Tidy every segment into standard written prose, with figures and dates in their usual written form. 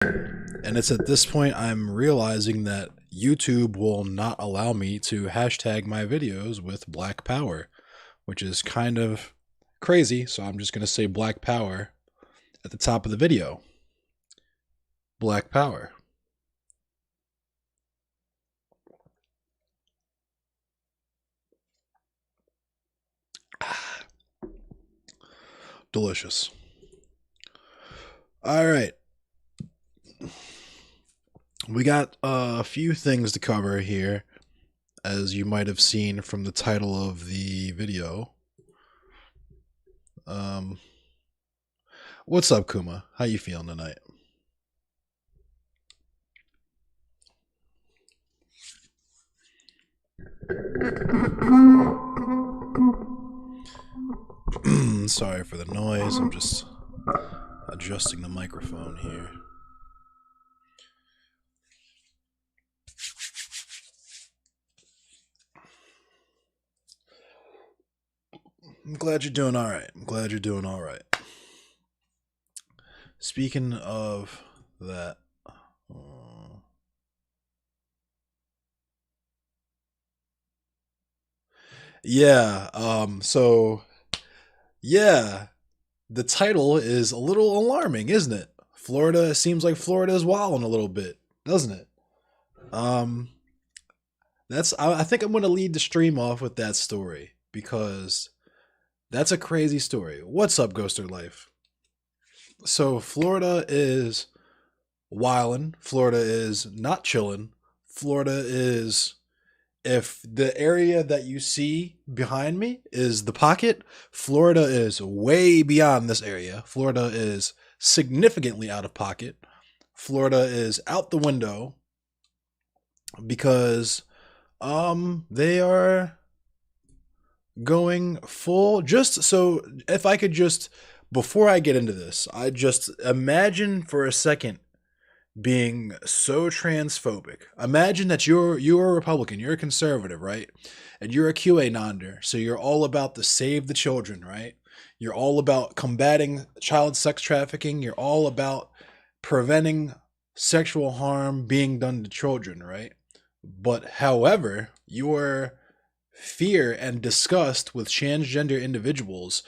And it's at this point I'm realizing that YouTube will not allow me to hashtag my videos with Black Power, which is kind of crazy. So I'm just going to say Black Power at the top of the video. Black Power. Delicious. All right. We got a few things to cover here, as you might have seen from the title of the video. What's up, Kuma? How you feeling tonight? Sorry for the noise. I'm just adjusting the microphone here. I'm glad you're doing all right. I'm glad you're doing all right. Speaking of that, yeah, yeah, the title is a little alarming, isn't it? Florida, it seems like Florida is wilding a little bit, doesn't it? Um, I think I'm going to lead the stream off with that story because that's a crazy story. What's up, Ghoster Life? So Florida is wildin'. Florida is not chillin'. Florida is, if the area that you see behind me is the pocket, Florida is way beyond this area. Florida is significantly out of pocket. Florida is out the window because they are going full. Just so, if I could just, before I get into this, I just imagine for a second being so transphobic. Imagine that you're a Republican, you're a conservative, right? And you're a QAnonder, so you're all about the save the children, right? You're all about combating child sex trafficking. You're all about preventing sexual harm being done to children, right? But however, your fear and disgust with transgender individuals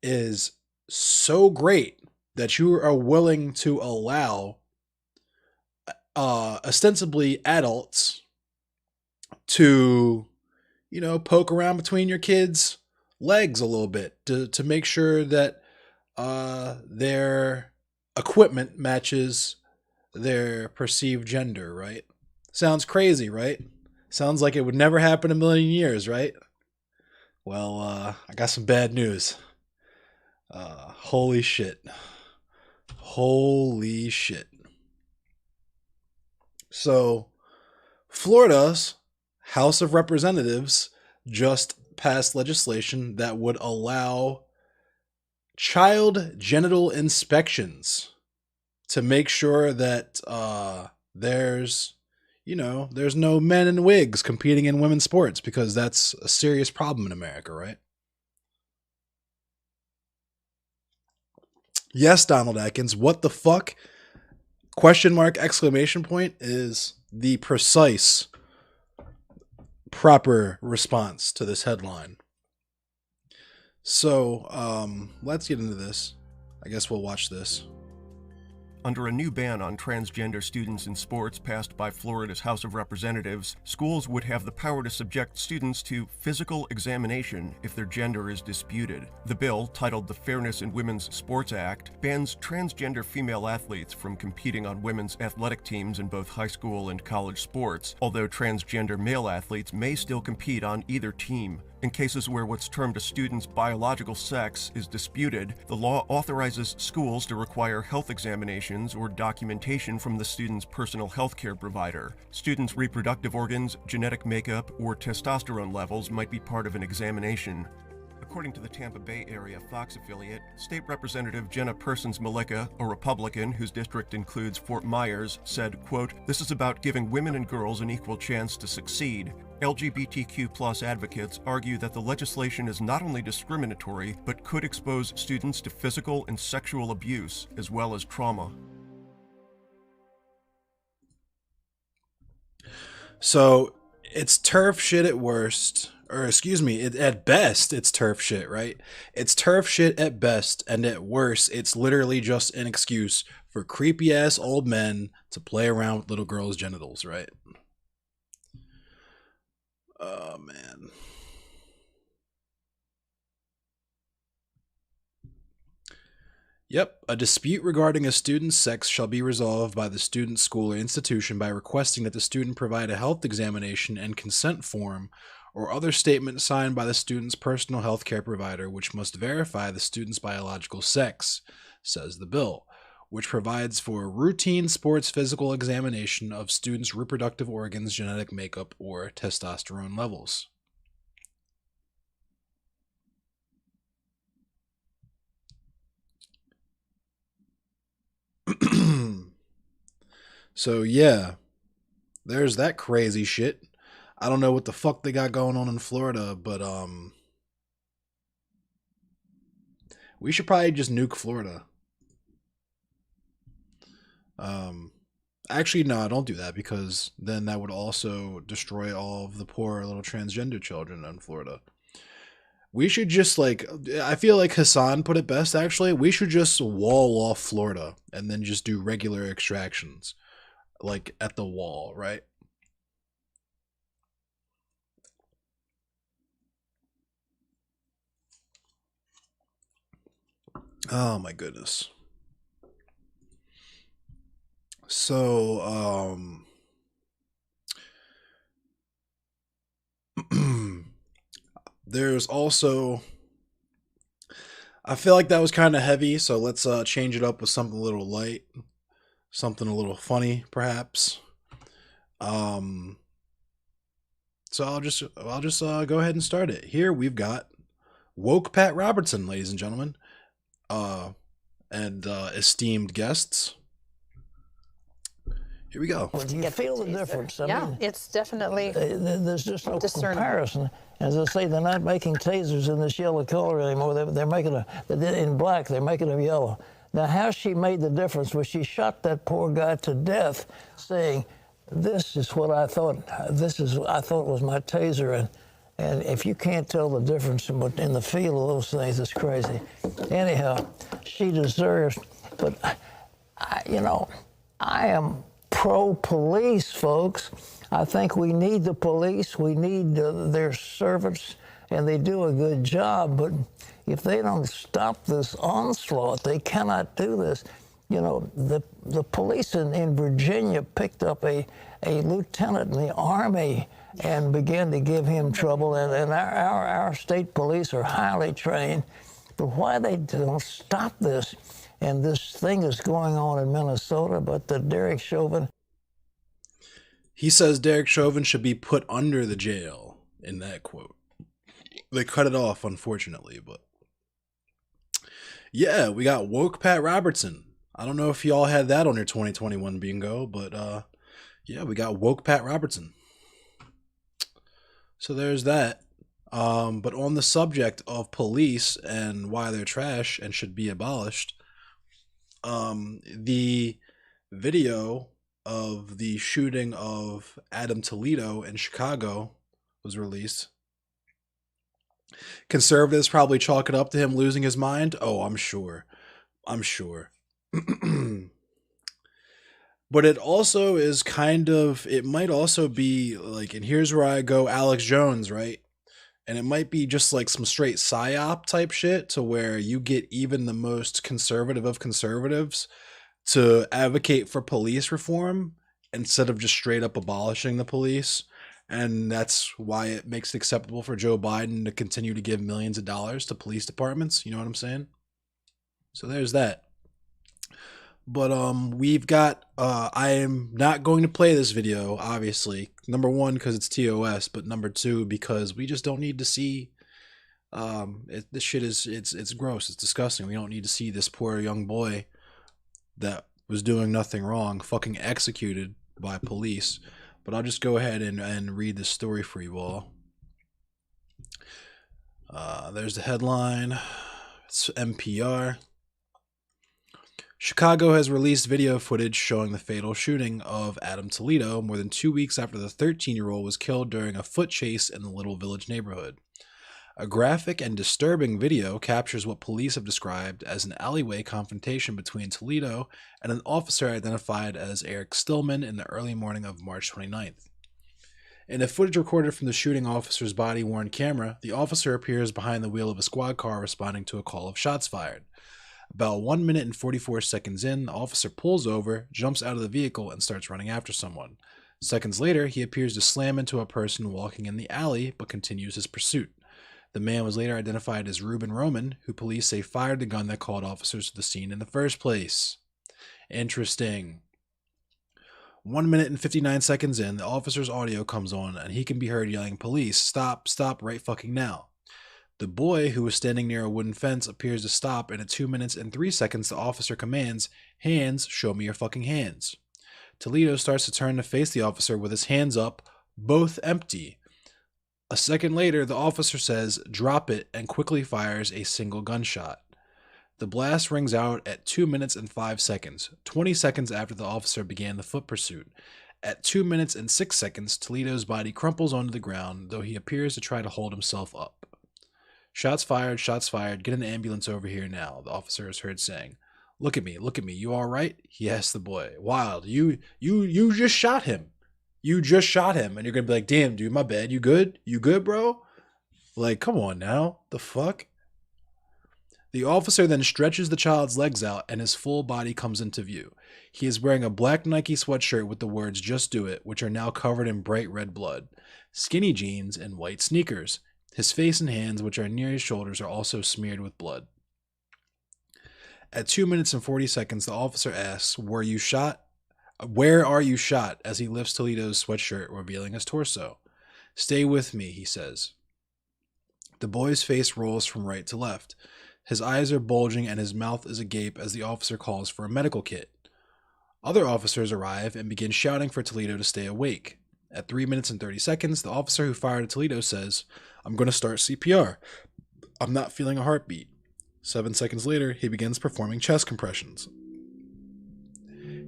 is so great that you are willing to allow ostensibly adults to, poke around between your kids' legs a little bit to make sure that their equipment matches their perceived gender, right? Sounds crazy, right? Sounds like it would never happen in a million years, right? Well, I got some bad news. Holy shit. Holy shit. So, Florida's House of Representatives just passed legislation that would allow child genital inspections to make sure that there's there's no men in wigs competing in women's sports, because that's a serious problem in America, right? Yes, Donald Atkins, what the fuck? Question mark, exclamation point is the precise, proper response to this headline. So, let's get into this. I guess we'll watch this. Under a new ban on transgender students in sports passed by Florida's House of Representatives, schools would have the power to subject students to physical examination if their gender is disputed. The bill, titled the Fairness in Women's Sports Act, bans transgender female athletes from competing on women's athletic teams in both high school and college sports, although transgender male athletes may still compete on either team. In cases where what's termed a student's biological sex is disputed, the law authorizes schools to require health examinations or documentation from the student's personal health care provider. Students' reproductive organs, genetic makeup, or testosterone levels might be part of an examination. According to the Tampa Bay area Fox affiliate, State Representative Jenna Persons-Malika, a Republican whose district includes Fort Myers, said, quote, "This is about giving women and girls an equal chance to succeed." LGBTQ+ advocates argue that the legislation is not only discriminatory, but could expose students to physical and sexual abuse, as well as trauma. So it's turf shit at worst, or excuse me, at best it's turf shit, right? It's turf shit at best, and at worst it's literally just an excuse for creepy ass old men to play around with little girls' genitals, right? Oh man. Yep, a dispute regarding a student's sex shall be resolved by the student's school or institution by requesting that the student provide a health examination and consent form or other statement signed by the student's personal health care provider, which must verify the student's biological sex, says the bill, which provides for routine sports physical examination of students' reproductive organs, genetic makeup, or testosterone levels. So, yeah, there's that crazy shit. I don't know what the fuck they got going on in Florida, but we should probably just nuke Florida. Um Actually no, don't do that because then that would also destroy all of the poor little transgender children in Florida. We should just like I feel like Hassan put it best actually. We should just wall off Florida and then just do regular extractions like at the wall, right? Oh my goodness. So, there's also I feel like that was kind of heavy, so let's change it up with something a little light, something a little funny, perhaps. Um, so I'll just go ahead and start it. Here we've got woke Pat Robertson, ladies and gentlemen, uh, and esteemed guests. Here we go. Do you feel the difference? Yeah, it's definitely there's just no discernible. comparison. As I say, they're not making tasers in this yellow color anymore. They're making in black. They're making them yellow. Now, how she made the difference was she shot that poor guy to death, saying, "This is what I thought. I thought was my taser." And if you can't tell the difference in the feel of those things, it's crazy. Anyhow, she deserves. But I am pro-police, folks. I think we need the police. We need their servants, and they do a good job. But if they don't stop this onslaught, they cannot do this. You know, the police in Virginia picked up a lieutenant in the Army and began to give him trouble. And our state police are highly trained. But why they don't stop this? And this thing is going on in Minnesota, but the Derek Chauvin. He says Derek Chauvin should be put under the jail in that quote. They cut it off, unfortunately, but yeah, we got woke Pat Robertson. I don't know if y'all had that on your 2021 bingo, but yeah, we got woke Pat Robertson. So there's that. But on the subject of police and why they're trash and should be abolished, the video of the shooting of Adam Toledo in Chicago was released. Conservatives probably chalk it up to him losing his mind. Oh, I'm sure. I'm sure. But it also is kind of, it might also be like, and here's where I go Alex Jones, right? And it might be just like some straight psyop type shit to where you get even the most conservative of conservatives to advocate for police reform instead of just straight up abolishing the police. And that's why it makes it acceptable for Joe Biden to continue to give millions of dollars to police departments. You know what I'm saying? So there's that. But we've got I am not going to play this video, obviously. Number one, because it's TOS, but number two, because we just don't need to see this shit is it's gross, it's disgusting. We don't need to see this poor young boy that was doing nothing wrong fucking executed by police. But I'll just go ahead and read this story for you all. There's the headline. It's NPR. Chicago has released video footage showing the fatal shooting of Adam Toledo more than 2 weeks after the 13-year-old was killed during a foot chase in the Little Village neighborhood. A graphic and disturbing video captures what police have described as an alleyway confrontation between Toledo and an officer identified as Eric Stillman in the early morning of March 29th. In a footage recorded from the shooting officer's body-worn camera, the officer appears behind the wheel of a squad car responding to a call of shots fired. About 1 minute and 44 seconds in, the officer pulls over, jumps out of the vehicle, and starts running after someone. Seconds later, he appears to slam into a person walking in the alley, but continues his pursuit. The man was later identified as Reuben Roman, who police say fired the gun that called officers to the scene in the first place. Interesting. 1 minute and 59 seconds in, the officer's audio comes on, and he can be heard yelling, "Police, stop, stop right fucking now." The boy, who was standing near a wooden fence, appears to stop, and at 2 minutes and 3 seconds, the officer commands, "Hands, show me your fucking hands." Toledo starts to turn to face the officer with his hands up, both empty. A second later, the officer says, "Drop it," and quickly fires a single gunshot. The blast rings out at 2 minutes and 5 seconds, 20 seconds after the officer began the foot pursuit. At 2 minutes and 6 seconds, Toledo's body crumples onto the ground, though he appears to try to hold himself up. Shots fired, get an ambulance over here now," the officer is heard saying. Look at me, you alright?" he asks the boy. "Wild, you just shot him. You just shot him, and you're gonna be like, 'Damn, dude, my bad, you good? You good, bro?' Like, come on now, the fuck?" The officer then stretches the child's legs out, and his full body comes into view. He is wearing a black Nike sweatshirt with the words "Just Do It," which are now covered in bright red blood, skinny jeans, and white sneakers. His face and hands, which are near his shoulders, are also smeared with blood. At 2 minutes and 40 seconds, the officer asks, "Were you shot? Where are you shot?" as he lifts Toledo's sweatshirt, revealing his torso. "Stay with me," he says. The boy's face rolls from right to left. His eyes are bulging and his mouth is agape as the officer calls for a medical kit. Other officers arrive and begin shouting for Toledo to stay awake. At 3 minutes and 30 seconds, the officer who fired at Toledo says, "I'm going to start CPR. I'm not feeling a heartbeat." 7 seconds later, he begins performing chest compressions.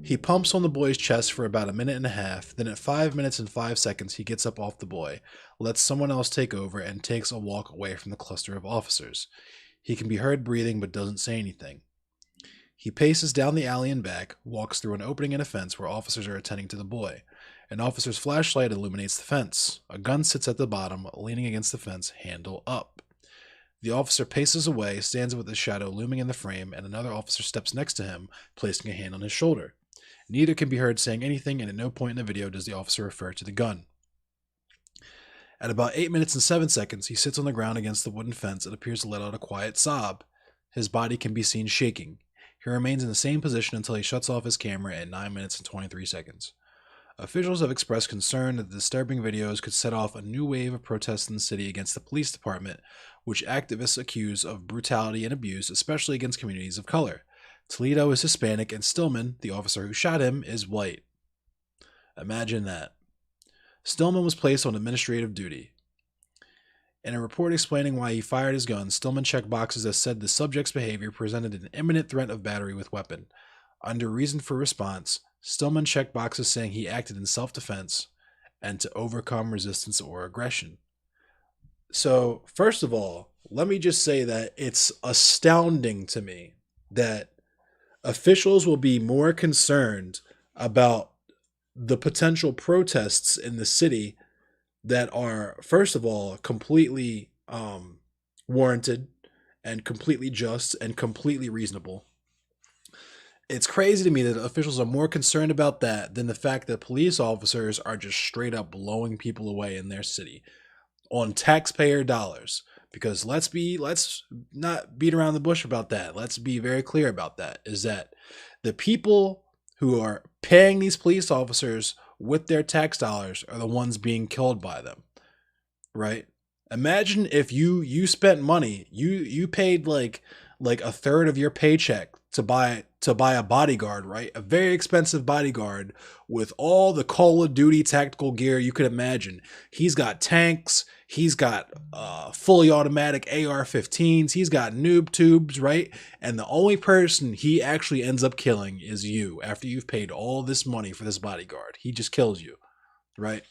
He pumps on the boy's chest for about a minute and a half, then at 5 minutes and 5 seconds, he gets up off the boy, lets someone else take over, and takes a walk away from the cluster of officers. He can be heard breathing but doesn't say anything. He paces down the alley and back, walks through an opening in a fence where officers are attending to the boy. An officer's flashlight illuminates the fence. A gun sits at the bottom, leaning against the fence, handle up. The officer paces away, stands with his shadow looming in the frame, and another officer steps next to him, placing a hand on his shoulder. Neither can be heard saying anything, and at no point in the video does the officer refer to the gun. At about 8 minutes and 7 seconds, he sits on the ground against the wooden fence and appears to let out a quiet sob. His body can be seen shaking. He remains in the same position until he shuts off his camera at 9 minutes and 23 seconds. Officials have expressed concern that the disturbing videos could set off a new wave of protests in the city against the police department, which activists accuse of brutality and abuse, especially against communities of color. Toledo is Hispanic, and Stillman, the officer who shot him, is white. Imagine that. Stillman was placed on administrative duty. In a report explaining why he fired his gun, Stillman checked boxes that said the subject's behavior presented an imminent threat of battery with weapon. Under reason for response, Stillman checked boxes saying he acted in self-defense and to overcome resistance or aggression. So, first of all, let me just say that it's astounding to me that officials will be more concerned about the potential protests in the city that are, first of all, completely warranted and completely just and completely reasonable. It's crazy to me that officials are more concerned about that than the fact that police officers are just straight up blowing people away in their city on taxpayer dollars. Because let's not beat around the bush about that. Let's be very clear about that, is that the people who are paying these police officers with their tax dollars are the ones being killed by them, right? Imagine if you spent money, you paid like a third of your paycheck to buy a bodyguard, right? A very expensive bodyguard with all the Call of Duty tactical gear you could imagine. He's got tanks, He's got fully automatic AR-15s. He's got noob tubes, right? And the only person he actually ends up killing is you after you've paid all this money for this bodyguard. He just kills you, right?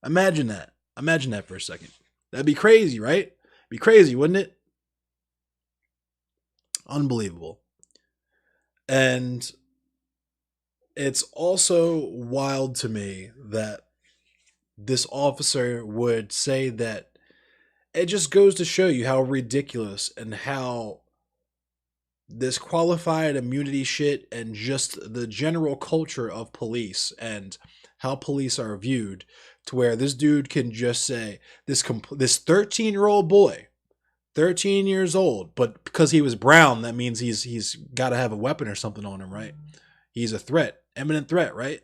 Imagine that. Imagine that for a second. That'd be crazy, right? Be crazy, wouldn't it? Unbelievable. And it's also wild to me that this officer would say that. It just goes to show you how ridiculous and how this qualified immunity shit and just the general culture of police and how police are viewed, to where this dude can just say this 13-year-old boy, 13 years old, but because he was brown, that means he's got to have a weapon or something on him, right? He's a threat, imminent threat, right?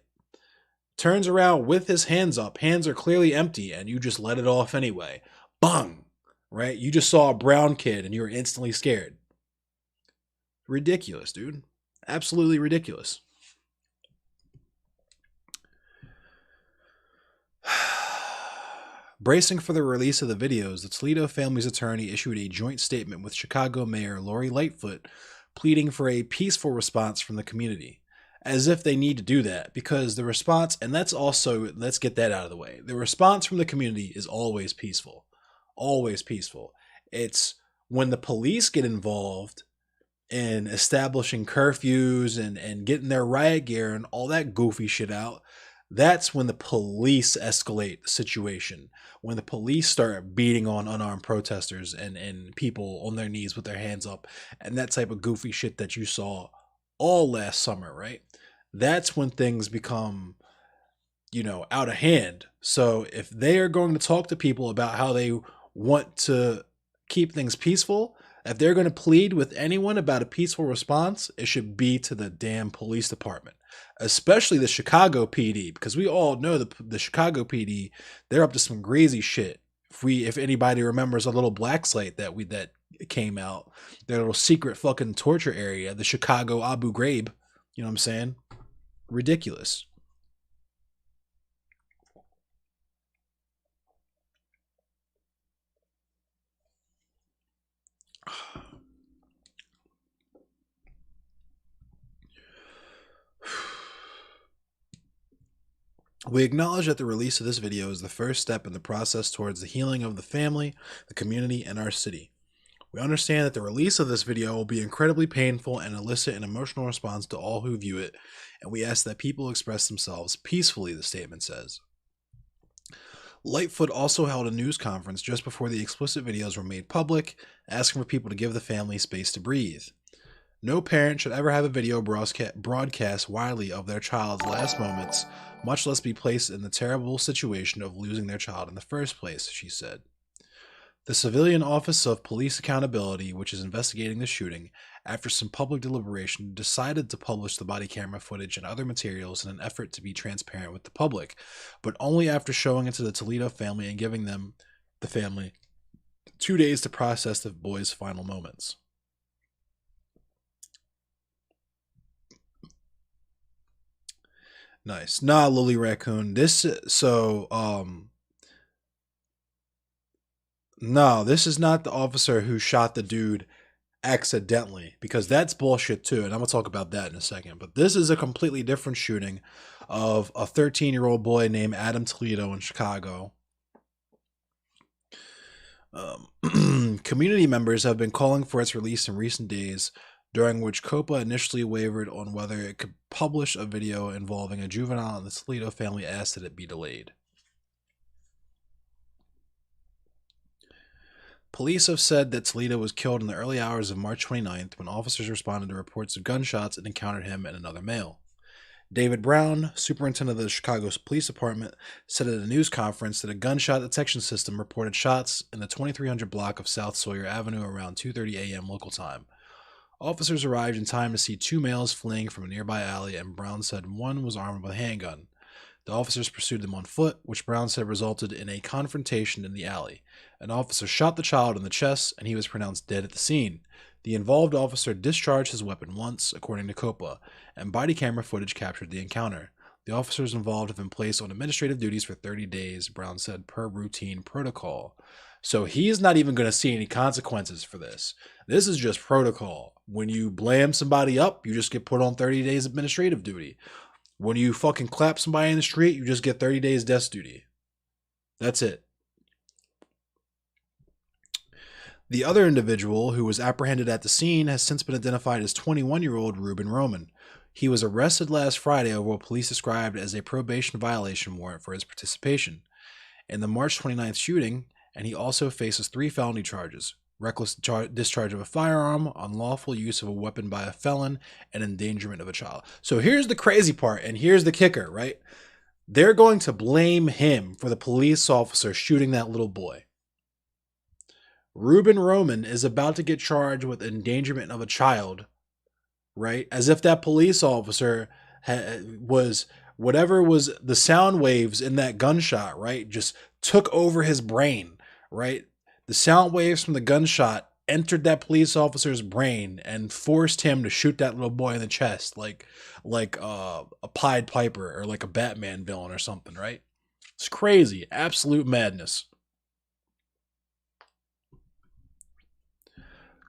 Turns around with his hands up, hands are clearly empty, and you just let it off anyway. Bang! Right? You just saw a brown kid and you were instantly scared. Ridiculous, dude. Absolutely ridiculous. Bracing for the release of the videos, the Toledo family's attorney issued a joint statement with Chicago Mayor Lori Lightfoot, pleading for a peaceful response from the community. As if they need to do that, because the response, and let's get that out of the way. The response from the community is always peaceful. Always peaceful. It's when the police get involved in establishing curfews and getting their riot gear and all that goofy shit out, that's when the police escalate the situation. When the police start beating on unarmed protesters and people on their knees with their hands up and that type of goofy shit that you saw all last summer, right? That's when things become, out of hand. So if they are going to talk to people about how they want to keep things peaceful, if they're going to plead with anyone about a peaceful response, it should be to the damn police department, especially the Chicago PD, because we all know the Chicago PD, they're up to some crazy shit. If anybody remembers a little black site that came out, their little secret fucking torture area, the Chicago Abu Ghraib, you know what I'm saying? Ridiculous. We acknowledge that the release of this video is the first step in the process towards the healing of the family, the community, and our city. We understand that the release of this video will be incredibly painful and elicit an emotional response to all who view it, and we ask that people express themselves peacefully, the statement says. Lightfoot also held a news conference just before the explicit videos were made public, asking for people to give the family space to breathe. No parent should ever have a video broadcast widely of their child's last moments, much less be placed in the terrible situation of losing their child in the first place, she said. The Civilian Office of Police Accountability, which is investigating the shooting, after some public deliberation, decided to publish the body camera footage and other materials in an effort to be transparent with the public, but only after showing it to the Toledo family and giving them, the family, 2 days to process the boy's final moments. Nice. Nah, Lily Raccoon. This is not the officer who shot the dude accidentally, because that's bullshit too, and I'm gonna talk about that in a second. But this is a completely different shooting of a 13-year-old boy named Adam Toledo in Chicago. Community members have been calling for its release in recent days, during which COPA initially wavered on whether it could publish a video involving a juvenile, and the Toledo family asked that it be delayed. Police have said that Toledo was killed in the early hours of March 29th when officers responded to reports of gunshots and encountered him and another male. David Brown, superintendent of the Chicago Police Department, said at a news conference that a gunshot detection system reported shots in the 2300 block of South Sawyer Avenue around 2:30 a.m. local time. Officers arrived in time to see two males fleeing from a nearby alley, and Brown said one was armed with a handgun. The officers pursued them on foot, which Brown said resulted in a confrontation in the alley. An officer shot the child in the chest, and he was pronounced dead at the scene. The involved officer discharged his weapon once, according to COPA, and body camera footage captured the encounter. The officers involved have been placed on administrative duties for 30 days, Brown said, per routine protocol. So he's not even going to see any consequences for this. This is just protocol. When you blam somebody up, you just get put on 30 days administrative duty. When you fucking clap somebody in the street, you just get 30 days desk duty. That's it. The other individual who was apprehended at the scene has since been identified as 21-year-old Ruben Roman. He was arrested last Friday over what police described as a probation violation warrant for his participation in the March 29th shooting, and he also faces 3 felony charges: reckless discharge of a firearm, unlawful use of a weapon by a felon, and endangerment of a child. So here's the crazy part, and here's the kicker, right? They're going to blame him for the police officer shooting that little boy. Ruben Roman is about to get charged with endangerment of a child, right? As if that police officer was whatever was the sound waves in that gunshot, right? Just took over his brain, right? The sound waves from the gunshot entered that police officer's brain and forced him to shoot that little boy in the chest, like a Pied Piper or like a Batman villain or something, right? It's crazy, absolute madness.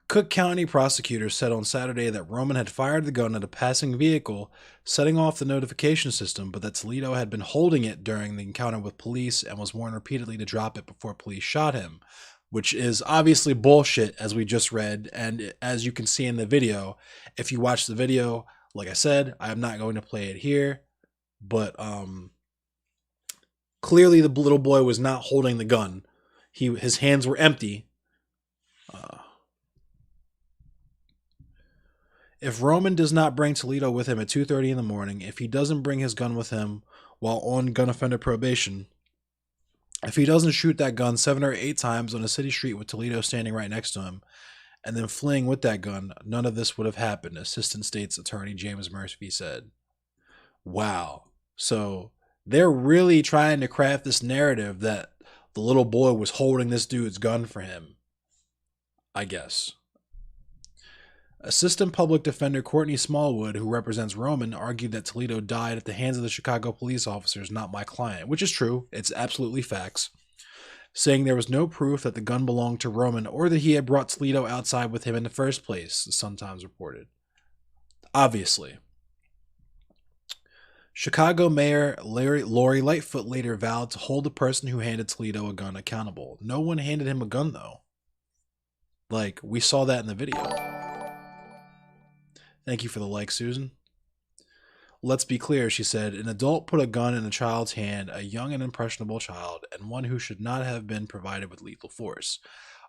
Cook County prosecutors said on Saturday that Roman had fired the gun at a passing vehicle, setting off the notification system, but that Toledo had been holding it during the encounter with police and was warned repeatedly to drop it before police shot him, which is obviously bullshit, as we just read. And as you can see in the video, if you watch the video, like I said, I am not going to play it here, but clearly the little boy was not holding the gun. His hands were empty. If Roman does not bring Toledo with him at 2:30 in the morning, if he doesn't bring his gun with him while on gun offender probation, if he doesn't shoot that gun 7 or 8 times on a city street with Toledo standing right next to him, and then fleeing with that gun, none of this would have happened, Assistant State's Attorney James Murphy said. Wow. So they're really trying to craft this narrative that the little boy was holding this dude's gun for him, I guess. Assistant Public Defender Courtney Smallwood, who represents Roman, argued that Toledo died at the hands of the Chicago police officers, not my client, which is true. It's absolutely facts. Saying there was no proof that the gun belonged to Roman or that he had brought Toledo outside with him in the first place, the Sun-Times reported. Obviously. Chicago Mayor Lori Lightfoot later vowed to hold the person who handed Toledo a gun accountable. No one handed him a gun, though. Like, we saw that in the video. Thank you for the like, Susan. Let's be clear, she said. An adult put a gun in a child's hand, a young and impressionable child, and one who should not have been provided with lethal force.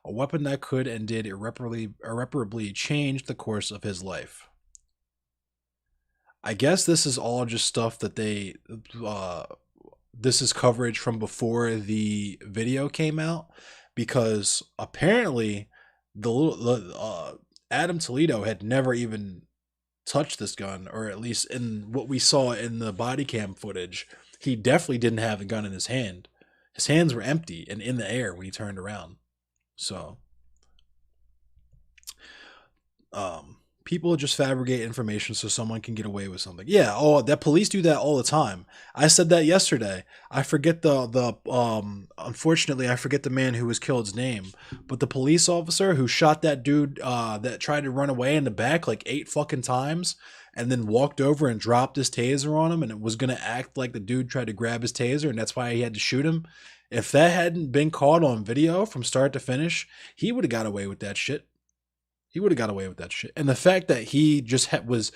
A weapon that could and did irreparably change the course of his life. I guess this is all just stuff that this is coverage from before the video came out, because apparently Adam Toledo had never even touched this gun, or at least in what we saw in the body cam footage, he definitely didn't have the gun in his hand. His hands were empty and in the air when he turned around. So, people just fabricate information so someone can get away with something. Yeah, that police do that all the time. I said that yesterday. I forget unfortunately I forget the man who was killed's name, but the police officer who shot that dude that tried to run away in the back like 8 fucking times and then walked over and dropped his taser on him, and it was going to act like the dude tried to grab his taser and that's why he had to shoot him. If that hadn't been caught on video from start to finish, he would have got away with that shit. He would have got away with that shit. And the fact that he just was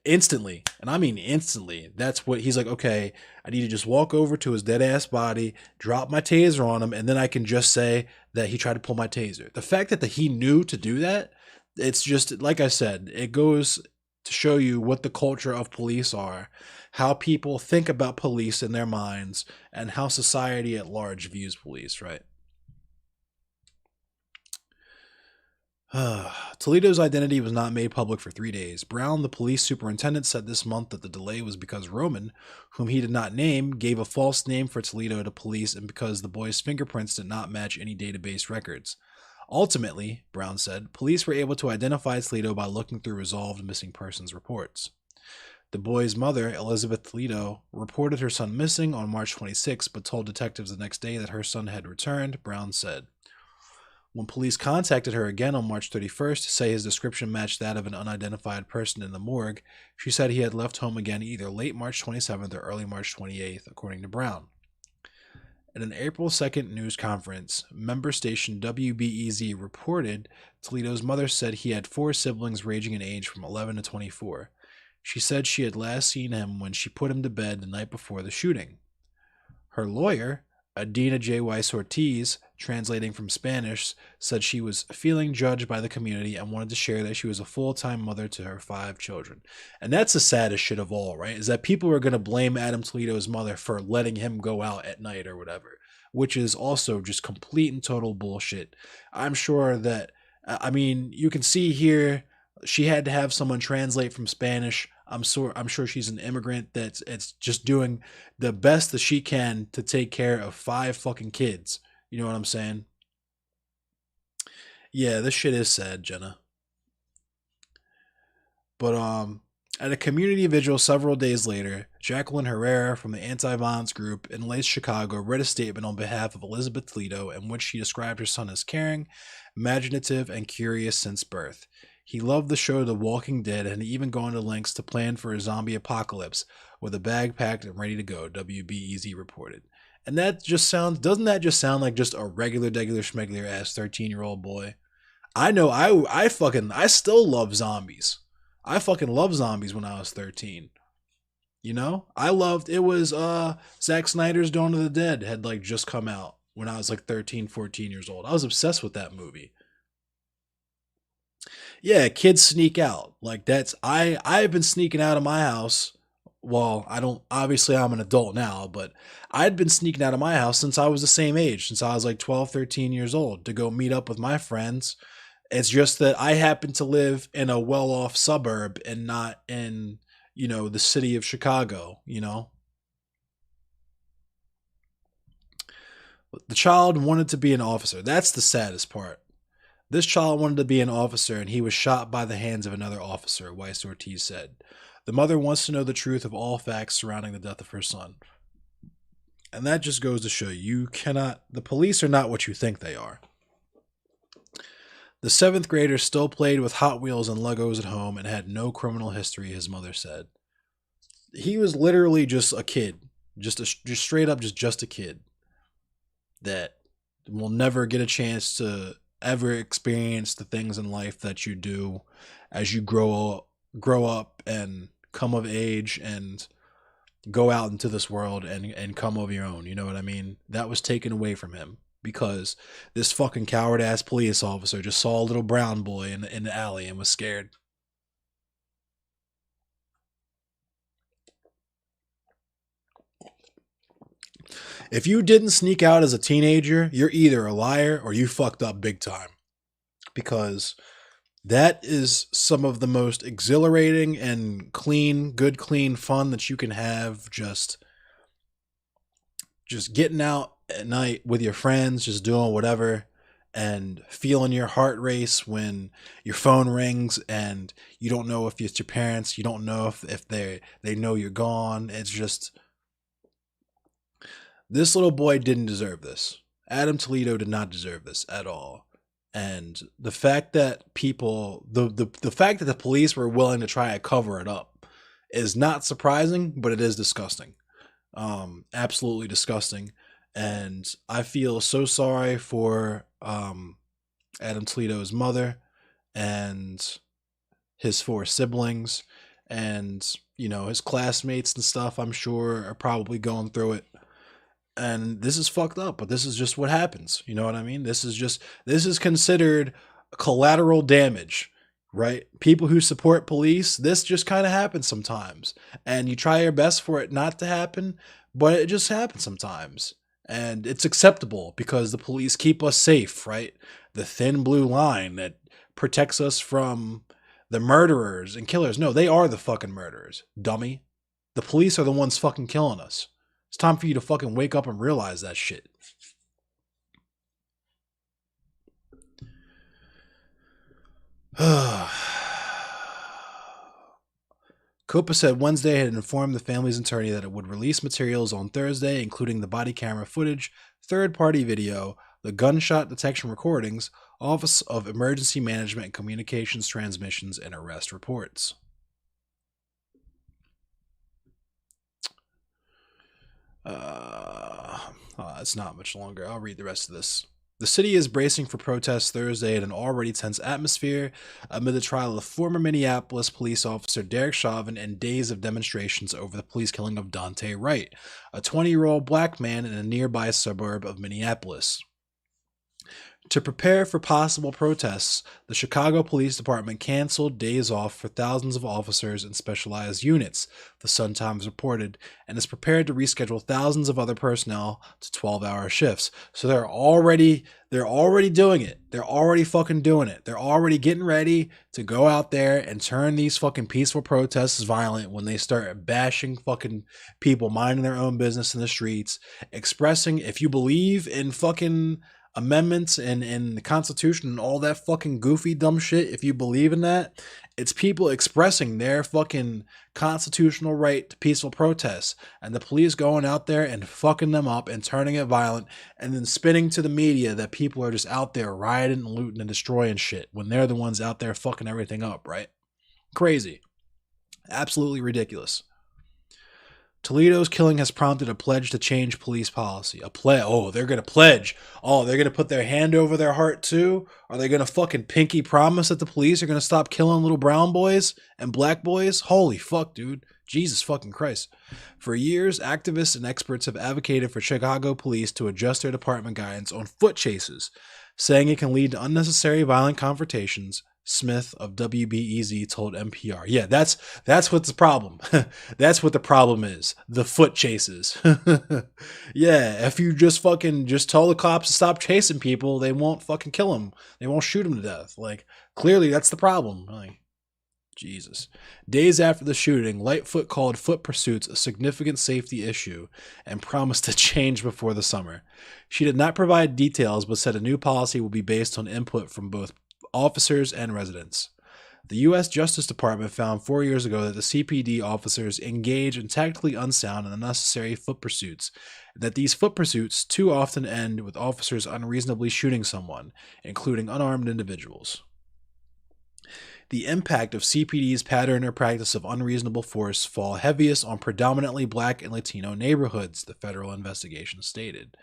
instantly, and I mean instantly, that's what he's like, okay, I need to just walk over to his dead ass body, drop my taser on him, and then I can just say that he tried to pull my taser. The fact that he knew to do that, it's just, like I said, it goes to show you what the culture of police are, how people think about police in their minds, and how society at large views police, right? Toledo's identity was not made public for 3 days. Brown, the police superintendent, said this month that the delay was because Roman, whom he did not name, gave a false name for Toledo to police, and because the boy's fingerprints did not match any database records. Ultimately, Brown said, police were able to identify Toledo by looking through resolved missing persons reports. The boy's mother, Elizabeth Toledo, reported her son missing on March 26, but told detectives the next day that her son had returned, Brown said. When police contacted her again on March 31st to say his description matched that of an unidentified person in the morgue, she said he had left home again either late March 27th or early March 28th, according to Brown. At an April 2nd news conference, member station WBEZ reported Toledo's mother said he had 4 siblings ranging in age from 11 to 24. She said she had last seen him when she put him to bed the night before the shooting. Her lawyer, Adina J. Weiss Ortiz, translating from Spanish, said she was feeling judged by the community and wanted to share that she was a full-time mother to her 5 children. And that's the saddest shit of all, right? Is that people are going to blame Adam Toledo's mother for letting him go out at night or whatever, which is also just complete and total bullshit. I'm sure that, I mean, you can see here she had to have someone translate from Spanish. I'm sure she's an immigrant that's it's just doing the best that she can to take care of 5 fucking kids. You know what I'm saying? Yeah, this shit is sad, Jenna. But at a community vigil several days later, Jacqueline Herrera from the anti-violence group in Lace, Chicago, read a statement on behalf of Elizabeth Toledo in which she described her son as caring, imaginative, and curious since birth. He loved the show The Walking Dead and had even gone to lengths to plan for a zombie apocalypse with a bag packed and ready to go, WBEZ reported. And that just doesn't that just sound like just a regular schmegular ass 13-year-old boy? I know I still love zombies. I fucking loved zombies when I was 13. You know? I loved it was Zack Snyder's Dawn of the Dead had like just come out when I was like 13, 14 years old. I was obsessed with that movie. Yeah, kids sneak out. Like that's I've been sneaking out of my house. Well, I don't obviously I'm an adult now, but I'd been sneaking out of my house since I was the same age, since I was like 12, 13 years old to go meet up with my friends. It's just that I happen to live in a well-off suburb and not in, the city of Chicago. The child wanted to be an officer. That's the saddest part. This child wanted to be an officer, and he was shot by the hands of another officer, Weiss Ortiz said. The mother wants to know the truth of all facts surrounding the death of her son. And that just goes to show the police are not what you think they are. The 7th grader still played with Hot Wheels and Legos at home and had no criminal history, his mother said. He was literally just a kid, just straight up just a kid that will never get a chance to ever experience the things in life that you do as you grow up and come of age and go out into this world and come of your own. You know what I mean? That was taken away from him because this fucking coward ass police officer just saw a little brown boy in the alley and was scared. If you didn't sneak out as a teenager, you're either a liar or you fucked up big time. Because that is some of the most exhilarating and good, clean fun that you can have. Just getting out at night with your friends, just doing whatever, and feeling your heart race when your phone rings and you don't know if it's your parents, you don't know if they know you're gone. It's just, this little boy didn't deserve this. Adam Toledo did not deserve this at all. And the fact that the fact that the police were willing to try to cover it up is not surprising, but it is disgusting. Absolutely disgusting. And I feel so sorry for Adam Toledo's mother and his 4 siblings and, his classmates and stuff, I'm sure are probably going through it. And this is fucked up, but this is just what happens. You know what I mean? This is considered collateral damage, right? People who support police, this just kind of happens sometimes. And you try your best for it not to happen, but it just happens sometimes. And it's acceptable because the police keep us safe, right? The thin blue line that protects us from the murderers and killers. No, they are the fucking murderers, dummy. The police are the ones fucking killing us. It's time for you to fucking wake up and realize that shit. Copa said Wednesday had informed the family's attorney that it would release materials on Thursday, including the body camera footage, third-party video, the gunshot detection recordings, Office of Emergency Management and Communications transmissions, and arrest reports. It's not much longer. I'll read the rest of this. The city is bracing for protests Thursday in an already tense atmosphere amid the trial of former Minneapolis police officer Derek Chauvin and days of demonstrations over the police killing of Dante Wright, a 20-year-old black man in a nearby suburb of Minneapolis. To prepare for possible protests, the Chicago Police Department canceled days off for thousands of officers and specialized units, the Sun-Times reported, and is prepared to reschedule thousands of other personnel to 12-hour shifts. So they're already doing it. They're already fucking doing it. They're already getting ready to go out there and turn these fucking peaceful protests violent when they start bashing fucking people minding their own business in the streets, expressing, if you believe in fucking amendments and the Constitution and all that fucking goofy dumb shit, if you believe in that, it's people expressing their fucking constitutional right to peaceful protests, and the police going out there and fucking them up and turning it violent, and then spinning to the media that people are just out there rioting and looting and destroying shit when they're the ones out there fucking everything up, right? Crazy. Absolutely ridiculous. Toledo's killing has prompted a pledge to change police policy. They're going to pledge. Oh, they're going to put their hand over their heart too? Are they going to fucking pinky promise that the police are going to stop killing little brown boys and black boys? Holy fuck, dude. Jesus fucking Christ. For years, activists and experts have advocated for Chicago police to adjust their department guidance on foot chases, saying it can lead to unnecessary violent confrontations. Smith of WBEZ told NPR. Yeah, that's what's the problem. That's what the problem is. The foot chases. Yeah, if you just tell the cops to stop chasing people, they won't fucking kill them. They won't shoot them to death. Like, clearly that's the problem. Like, Jesus. Days after the shooting, Lightfoot called foot pursuits a significant safety issue and promised to change before the summer. She did not provide details, but said a new policy will be based on input from both officers and residents. The U.S. Justice Department found 4 years ago that the CPD officers engage in tactically unsound and unnecessary foot pursuits, and that these foot pursuits too often end with officers unreasonably shooting someone, including unarmed individuals. The impact of CPD's pattern or practice of unreasonable force fall heaviest on predominantly black and Latino neighborhoods, the federal investigation stated.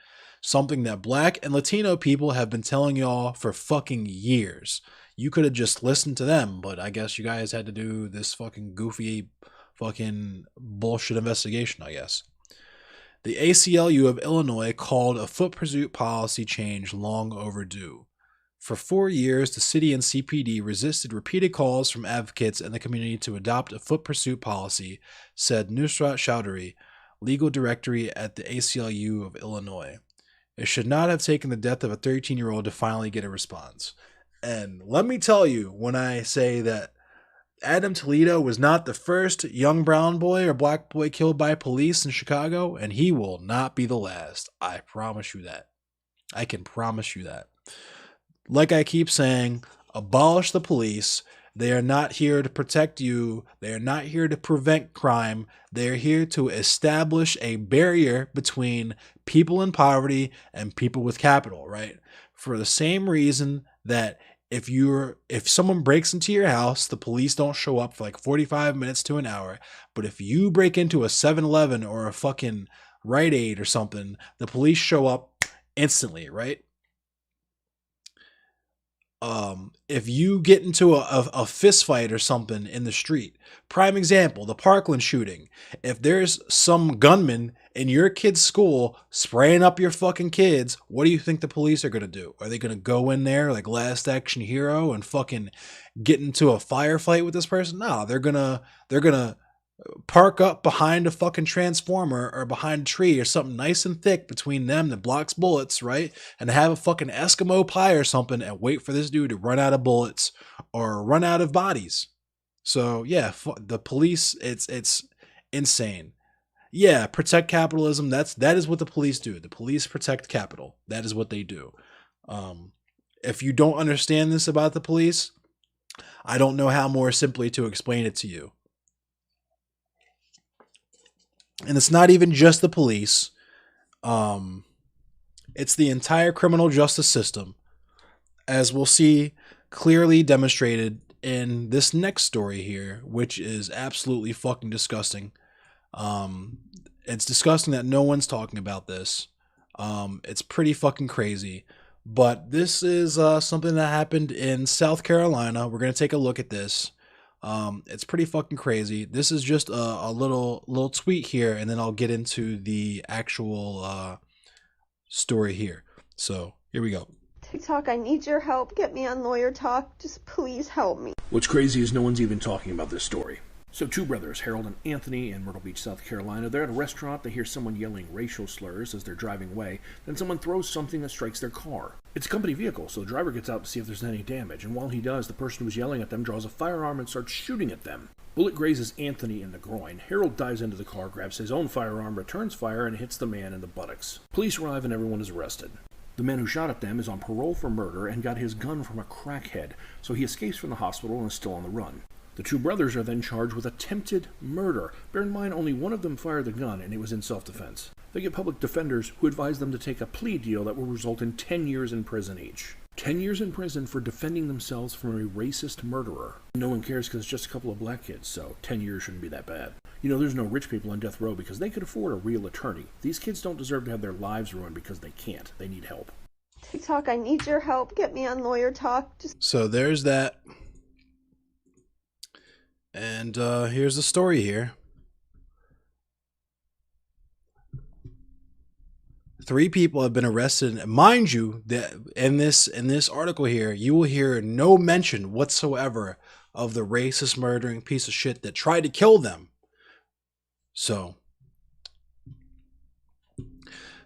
Something that black and Latino people have been telling y'all for fucking years. You could have just listened to them, but I guess you guys had to do this fucking goofy fucking bullshit investigation, I guess. The ACLU of Illinois called a foot pursuit policy change long overdue. For 4 years, the city and CPD resisted repeated calls from advocates and the community to adopt a foot pursuit policy, said Nusrat Chowdhury, legal director at the ACLU of Illinois. It should not have taken the death of a 13-year-old to finally get a response. And let me tell you, when I say that Adam Toledo was not the first young brown boy or black boy killed by police in Chicago, and he will not be the last. I promise you that. I can promise you that. Like I keep saying, abolish the police. They are not here to protect you. They are not here to prevent crime. They are here to establish a barrier between people in poverty and people with capital, right? For the same reason that if someone breaks into your house, the police don't show up for like 45 minutes to an hour. But if you break into a 7-Eleven or a fucking Rite Aid or something, the police show up instantly, right? If you get into a fist fight or something in the street, prime example, the Parkland shooting, if there's some gunman in your kid's school spraying up your fucking kids, what do you think the police are going to do? Are they going to go in there like Last Action Hero and fucking get into a firefight with this person? No, they're going to park up behind a fucking transformer or behind a tree or something nice and thick between them that blocks bullets, right? And have a fucking Eskimo pie or something and wait for this dude to run out of bullets or run out of bodies. So yeah, the police, it's insane. Yeah, protect capitalism. That is what the police do. The police protect capital. That is what they do. If you don't understand this about the police, I don't know how more simply to explain it to you. And it's not even just the police. It's the entire criminal justice system, as we'll see clearly demonstrated in this next story here, which is absolutely fucking disgusting. Um, it's disgusting that no one's talking about this. It's pretty fucking crazy. But this is something that happened in South Carolina. We're gonna take a look at this. It's pretty fucking crazy. This is just a little tweet here, and then I'll get into the actual story here. So here we go. TikTok, I need your help. Get me on Lawyer Talk. Just please help me. What's crazy is no one's even talking about this story. So two brothers, Harold and Anthony, in Myrtle Beach, South Carolina, they're at a restaurant. They hear someone yelling racial slurs as they're driving away. Then someone throws something that strikes their car. It's a company vehicle, so the driver gets out to see if there's any damage. And while he does, the person who's yelling at them draws a firearm and starts shooting at them. Bullet grazes Anthony in the groin. Harold dives into the car, grabs his own firearm, returns fire, and hits the man in the buttocks. Police arrive and everyone is arrested. The man who shot at them is on parole for murder and got his gun from a crackhead, so he escapes from the hospital and is still on the run. The two brothers are then charged with attempted murder. Bear in mind, only one of them fired the gun, and it was in self-defense. They get public defenders who advise them to take a plea deal that will result in 10 years in prison each. 10 years in prison for defending themselves from a racist murderer. No one cares because it's just a couple of black kids, so 10 years shouldn't be that bad. You know, there's no rich people on death row because they could afford a real attorney. These kids don't deserve to have their lives ruined because they can't. They need help. TikTok, I need your help. Get me on Lawyer Talk. So there's that. And here's the story here. 3 people have been arrested. Mind you, that in this article here, you will hear no mention whatsoever of the racist murdering piece of shit that tried to kill them. So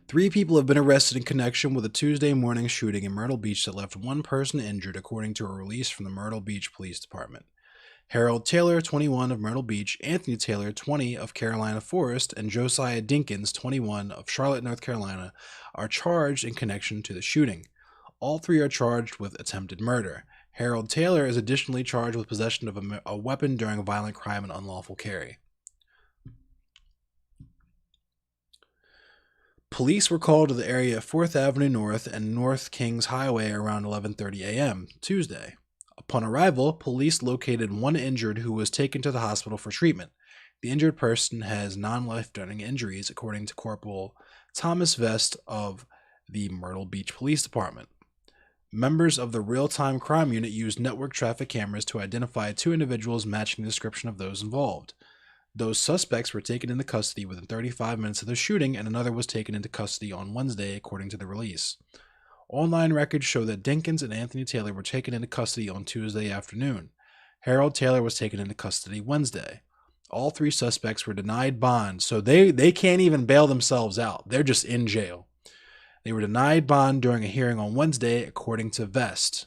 3 people have been arrested in connection with a Tuesday morning shooting in Myrtle Beach that left 1 person injured, according to a release from the Myrtle Beach Police Department. Harold Taylor, 21, of Myrtle Beach, Anthony Taylor, 20, of Carolina Forest, and Josiah Dinkins, 21, of Charlotte, North Carolina, are charged in connection to the shooting. All 3 are charged with attempted murder. Harold Taylor is additionally charged with possession of a weapon during a violent crime and unlawful carry. Police were called to the area of 4th Avenue North and North Kings Highway around 11:30 a.m. Tuesday. Upon arrival, police located 1 injured who was taken to the hospital for treatment. The injured person has non-life-threatening injuries, according to Corporal Thomas Vest of the Myrtle Beach Police Department. Members of the real-time crime unit used network traffic cameras to identify 2 individuals matching the description of those involved. Those suspects were taken into custody within 35 minutes of the shooting, and another was taken into custody on Wednesday, according to the release. Online records show that Dinkins and Anthony Taylor were taken into custody on Tuesday afternoon. Harold Taylor was taken into custody Wednesday. All 3 suspects were denied bond, so they can't even bail themselves out. They're just in jail. They were denied bond during a hearing on Wednesday, according to Vest.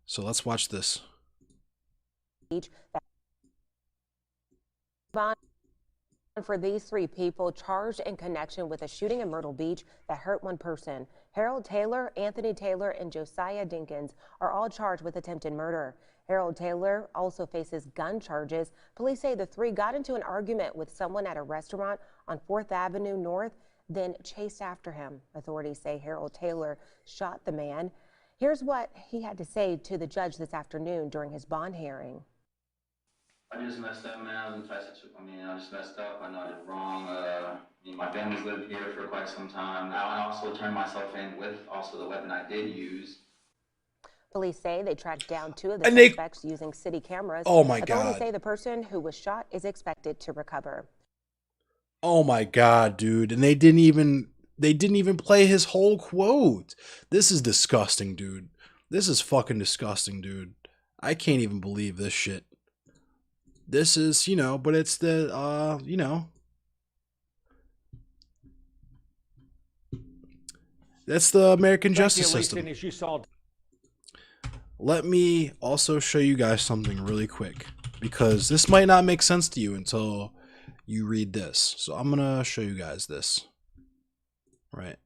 So let's watch this. Bond for these 3 people charged in connection with a shooting in Myrtle Beach that hurt 1 person. Harold Taylor, Anthony Taylor, and Josiah Dinkins are all charged with attempted murder. Harold Taylor also faces gun charges. Police say the 3 got into an argument with someone at a restaurant on 4th Avenue North, then chased after him. Authorities say Harold Taylor shot the man. Here's what he had to say to the judge this afternoon during his bond hearing. I just messed up, man. I was in I just messed up. I know I did wrong. My family's lived here for quite some time. I also turned myself in with also the weapon I did use. Police say they tracked down 2 of the suspects using city cameras. Oh my God. Authorities say the person who was shot is expected to recover. Oh my God, dude. And they didn't even play his whole quote. This is disgusting, dude. This is fucking disgusting, dude. I can't even believe this shit. This is, but it's the, that's the American justice system. Let me also show you guys something really quick, because this might not make sense to you until you read this. So I'm going to show you guys this. Right.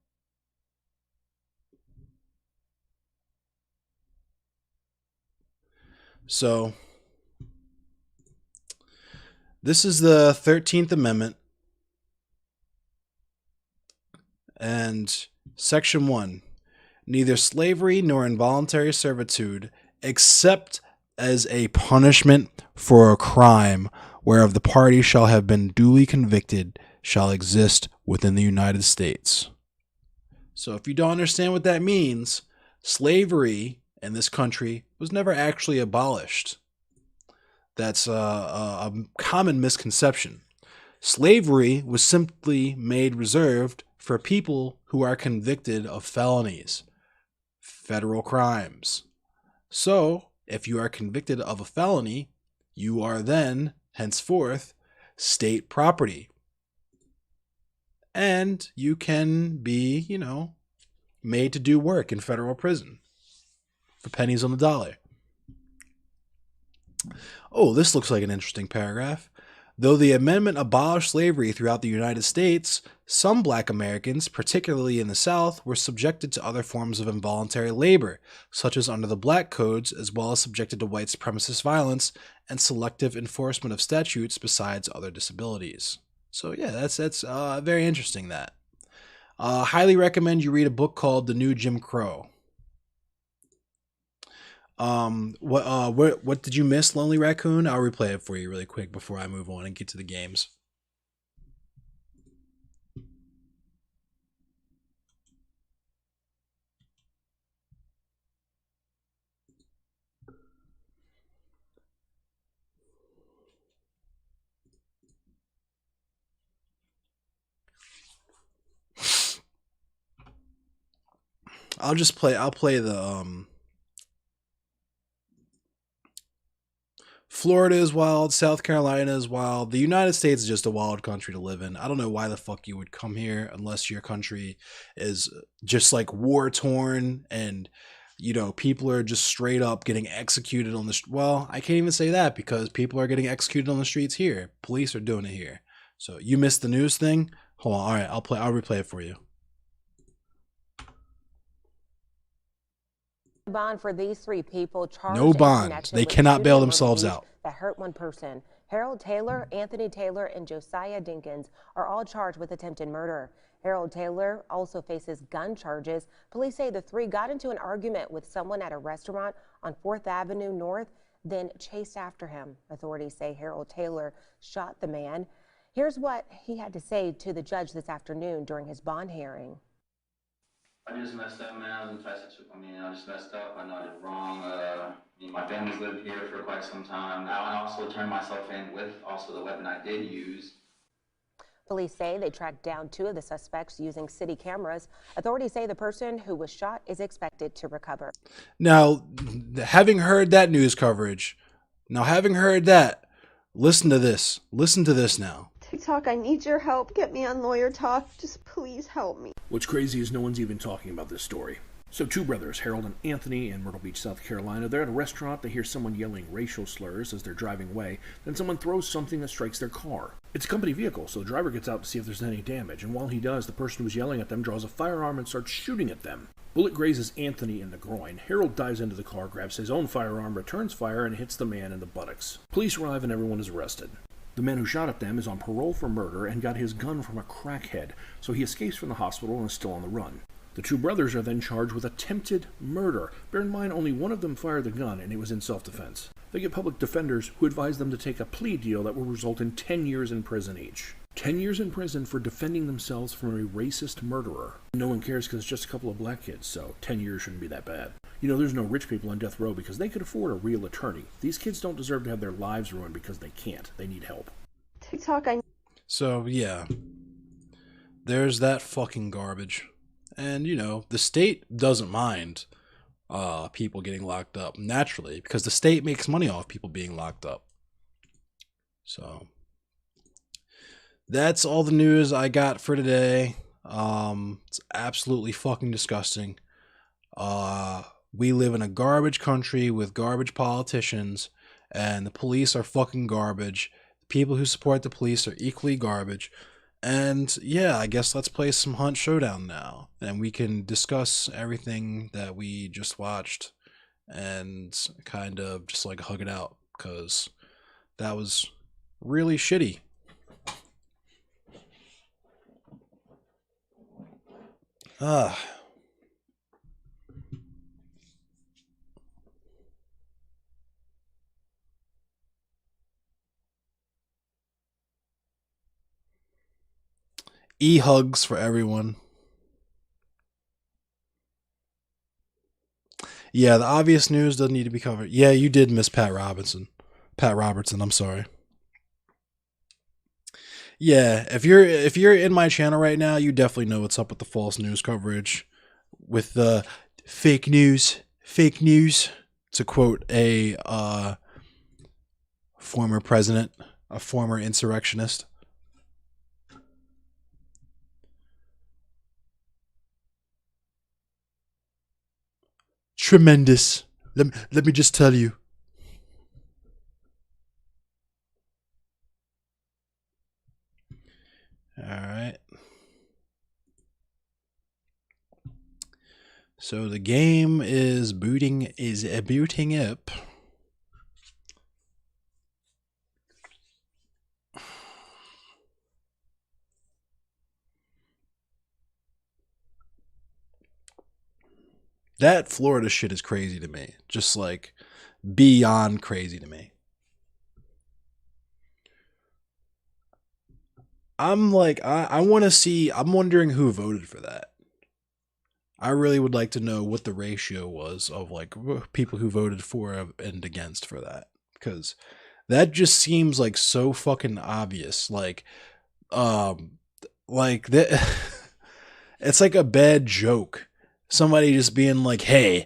So This is the 13th Amendment, and Section 1. Neither slavery nor involuntary servitude, except as a punishment for a crime whereof the party shall have been duly convicted, shall exist within the United States. So if you don't understand what that means, slavery in this country was never actually abolished. That's a common misconception. Slavery was simply made reserved for people who are convicted of felonies, federal crimes. So, if you are convicted of a felony, you are then, henceforth, state property. And you can be, made to do work in federal prison for pennies on the dollar. Oh, this looks like an interesting paragraph. Though the amendment abolished slavery throughout the United States, some black Americans, particularly in the South, were subjected to other forms of involuntary labor, such as under the black codes, as well as subjected to white supremacist violence and selective enforcement of statutes besides other disabilities. So yeah, that's very interesting. That highly recommend you read a book called The New Jim Crow. What did you miss, Lonely Raccoon? I'll replay it for you really quick before I move on and get to the games. I'll play the Florida is wild, South Carolina is wild. The United States is just a wild country to live in. I don't know why the fuck you would come here unless your country is just like war torn and people are just straight up getting executed on the well, I can't even say that because people are getting executed on the streets here. Police are doing it here. So you missed the news thing? Hold on. All right, I'll replay it for you. Bond for these three people charged no bond. They cannot bail themselves out. That hurt one person. Harold Taylor, Anthony Taylor, and Josiah Dinkins are all charged with attempted murder. Harold Taylor also faces gun charges. Police say the three got into an argument with someone at a restaurant on 4th Avenue North, then chased after him. Authorities say Harold Taylor shot the man. Here's what he had to say to the judge this afternoon during his bond hearing. I just messed up, man. I just messed up. I know I did wrong. My family's lived here for quite some time. I also turned myself in with also the weapon I did use. Police say they tracked down 2 of the suspects using city cameras. Authorities say the person who was shot is expected to recover. Now, having heard that news coverage, listen to this. Listen to this now. TikTok, I need your help. Get me on Lawyer Talk. Just please help me. What's crazy is no one's even talking about this story. So 2 brothers, Harold and Anthony, in Myrtle Beach, South Carolina, they're at a restaurant. They hear someone yelling racial slurs as they're driving away. Then someone throws something that strikes their car. It's a company vehicle, so the driver gets out to see if there's any damage. And while he does, the person who's yelling at them draws a firearm and starts shooting at them. Bullet grazes Anthony in the groin. Harold dives into the car, grabs his own firearm, returns fire, and hits the man in the buttocks. Police arrive and everyone is arrested. The man who shot at them is on parole for murder and got his gun from a crackhead, so he escapes from the hospital and is still on the run. The 2 brothers are then charged with attempted murder. Bear in mind, only one of them fired the gun, and it was in self-defense. They get public defenders who advise them to take a plea deal that will result in 10 years in prison each. 10 years in prison for defending themselves from a racist murderer. No one cares because it's just a couple of black kids, so 10 years shouldn't be that bad. There's no rich people on death row because they could afford a real attorney. These kids don't deserve to have their lives ruined because they can't. They need help. TikTok, So, yeah. There's that fucking garbage. And, the state doesn't mind people getting locked up, naturally, because the state makes money off people being locked up. So, that's all the news I got for today. It's absolutely fucking disgusting. We live in a garbage country with garbage politicians, and the police are fucking garbage. The people who support the police are equally garbage. And yeah, I guess let's play some Hunt Showdown now, and we can discuss everything that we just watched and kind of just like hug it out, because that was really shitty. Ah. E-hugs for everyone. Yeah, the obvious news doesn't need to be covered. Yeah, you did miss Pat Robertson. Pat Robertson, I'm sorry. Yeah, if you're in my channel right now, you definitely know what's up with the false news coverage, with the fake news, to quote a former president, a former insurrectionist. Tremendous. Let me just tell you. All right. So the game is booting up. That Florida shit is crazy to me. Just like beyond crazy to me. I'm like, I want to see, I'm wondering who voted for that. I really would like to know what the ratio was of like people who voted for and against for that. Because that just seems like so fucking obvious. Like that, it's like a bad joke. Somebody just being like, hey,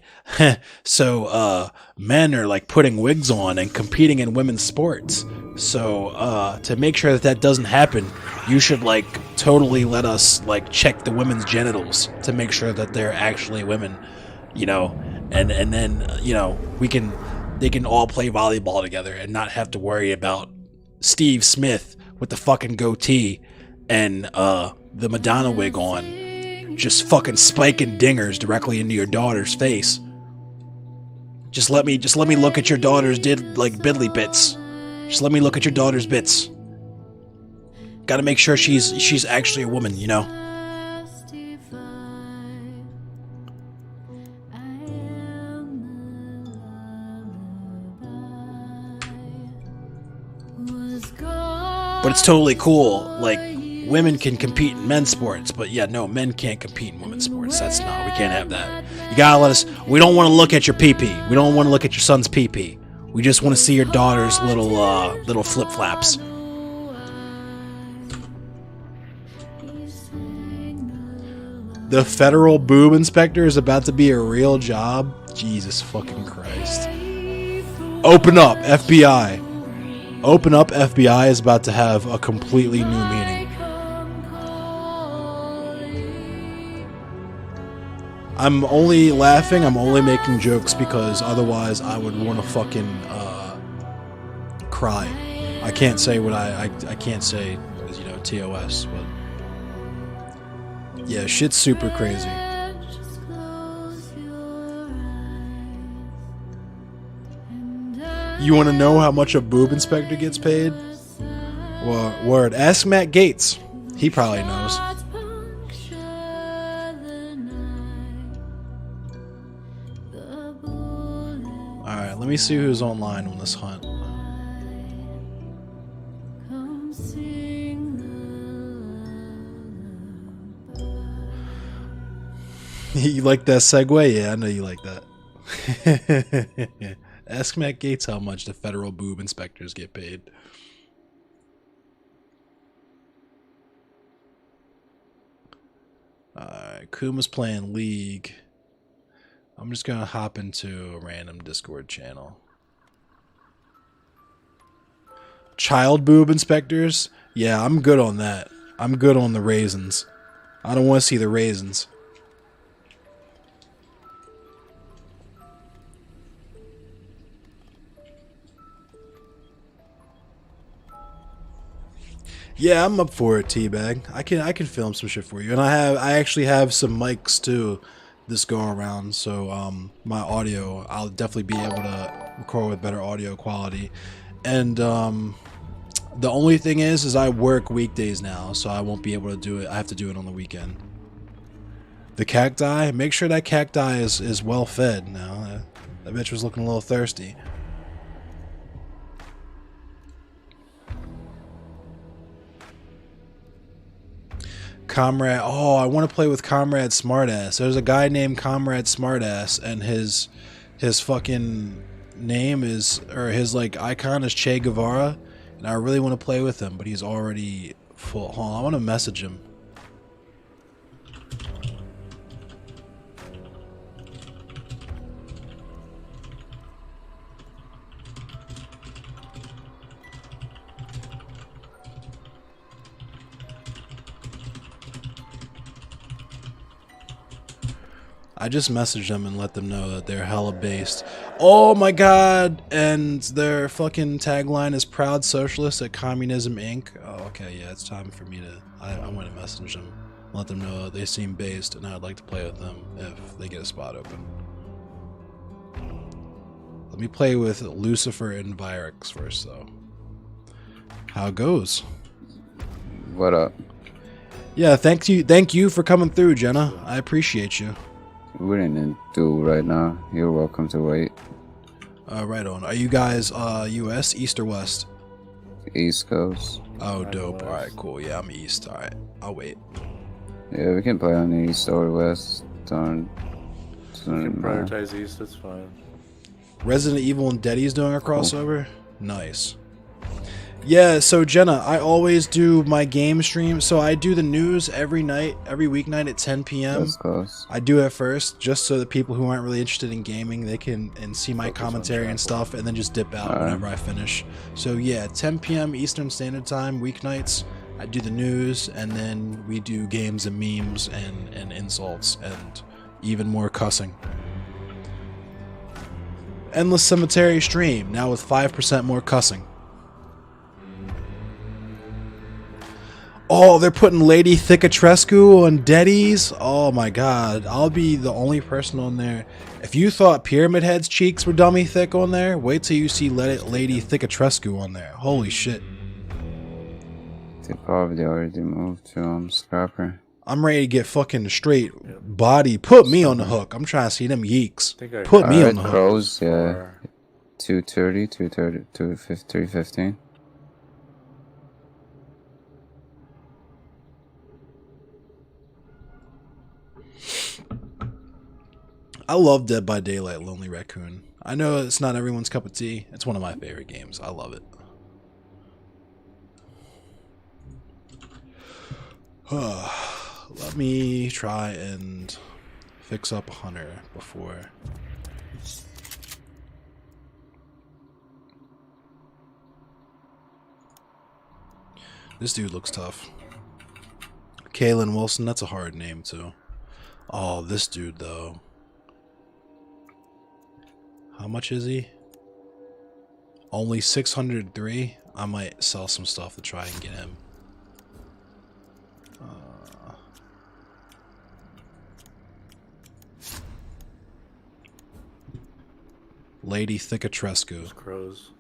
so men are like putting wigs on and competing in women's sports. So to make sure that that doesn't happen, you should like totally let us like check the women's genitals to make sure that they're actually women, you know, and then, you know, they can all play volleyball together and not have to worry about Steve Smith with the fucking goatee and the Madonna wig on. Just fucking spiking dingers directly into your daughter's face. Just let me look at your daughter's biddly bits. Just let me look at your daughter's bits. Gotta make sure she's actually a woman, you know? But it's totally cool, like, women can compete in men's sports, but yeah, no, men can't compete in women's sports. That's not, we can't have that. You gotta let us, we don't want to look at your pee-pee. We don't want to look at your son's pee-pee. We just want to see your daughter's little flip-flaps. The federal boob inspector is about to be a real job? Jesus fucking Christ. Open up, FBI. Open up, FBI is about to have a completely new meaning. I'm only laughing, I'm only making jokes because otherwise I would want to fucking cry. I can't say what I can't say, you know, TOS, but yeah, shit's super crazy. You want to know how much a boob inspector gets paid? Well, word. Ask Matt Gates. He probably knows. Alright, let me see who's online on this hunt. You like that segue? Yeah, I know you like that. Ask Matt Gates how much the federal boob inspectors get paid. Alright, Kuma's playing League. I'm just gonna hop into a random Discord channel. Child boob inspectors? Yeah, I'm good on that. I'm good on the raisins. I don't want to see the raisins. Yeah, I'm up for it, Teabag. I can film some shit for you, and I actually have some mics too, this go around. So my audio, I'll definitely be able to record with better audio quality, and The only thing is I work weekdays now, so I won't be able to do it. I have to do it on the weekend. The cacti, make sure that cacti is well fed now. That bitch was looking a little thirsty. Comrade, oh, I want to play with Comrade Smartass. There's a guy named Comrade Smartass, and his fucking name is, or his like icon is Che Guevara, and I really want to play with him, but he's already full. Hold on, I want to message him. I just messaged them and let them know that they're hella based. Oh my god! And their fucking tagline is Proud Socialist at Communism Inc. Oh, okay, yeah, it's time for me to... I want to message them. Let them know that they seem based and I'd like to play with them if they get a spot open. Let me play with Lucifer and Vyrix first, though. How it goes? What up? Yeah, thank you for coming through, Jenna. I appreciate you. We didn't do right now. You're welcome to wait. Right on. Are you guys U.S., East, or West? East Coast. Oh, dope. All right, cool. Yeah, I'm East. All right, I'll wait. Yeah, we can play on the East or West. We can prioritize East, that's fine. Resident Evil and Deady's doing a crossover? Cool. Nice. Yeah, so Jenna, I always do my game stream. So I do the news every night, every weeknight at 10 p.m. That's close. I do it first, just so that people who aren't really interested in gaming, they can see my commentary and stuff, and then just dip out whenever I finish. So yeah, 10 p.m. Eastern Standard Time, weeknights, I do the news, and then we do games and memes and insults, and even more cussing. Endless Cemetery stream, now with 5% more cussing. Oh, they're putting Lady Thicatrescu on Deadies? Oh my god, I'll be the only person on there. If you thought Pyramid Head's cheeks were dummy thick on there, wait till you see Lady Thicatrescu on there. Holy shit. They probably already moved to Scrapper. I'm ready to get fucking straight body. Put me on the hook. I'm trying to see them yeeks. Put me on the hook. Crows, yeah. 230, 315. I love Dead by Daylight, Lonely Raccoon. I know it's not everyone's cup of tea. It's one of my favorite games. I love it. Let me try and fix up Hunter before. This dude looks tough. Kalen Wilson, that's a hard name too. Oh, this dude though. How much is he? Only 603. I might sell some stuff to try and get him. Lady Thicatrescu. Crows.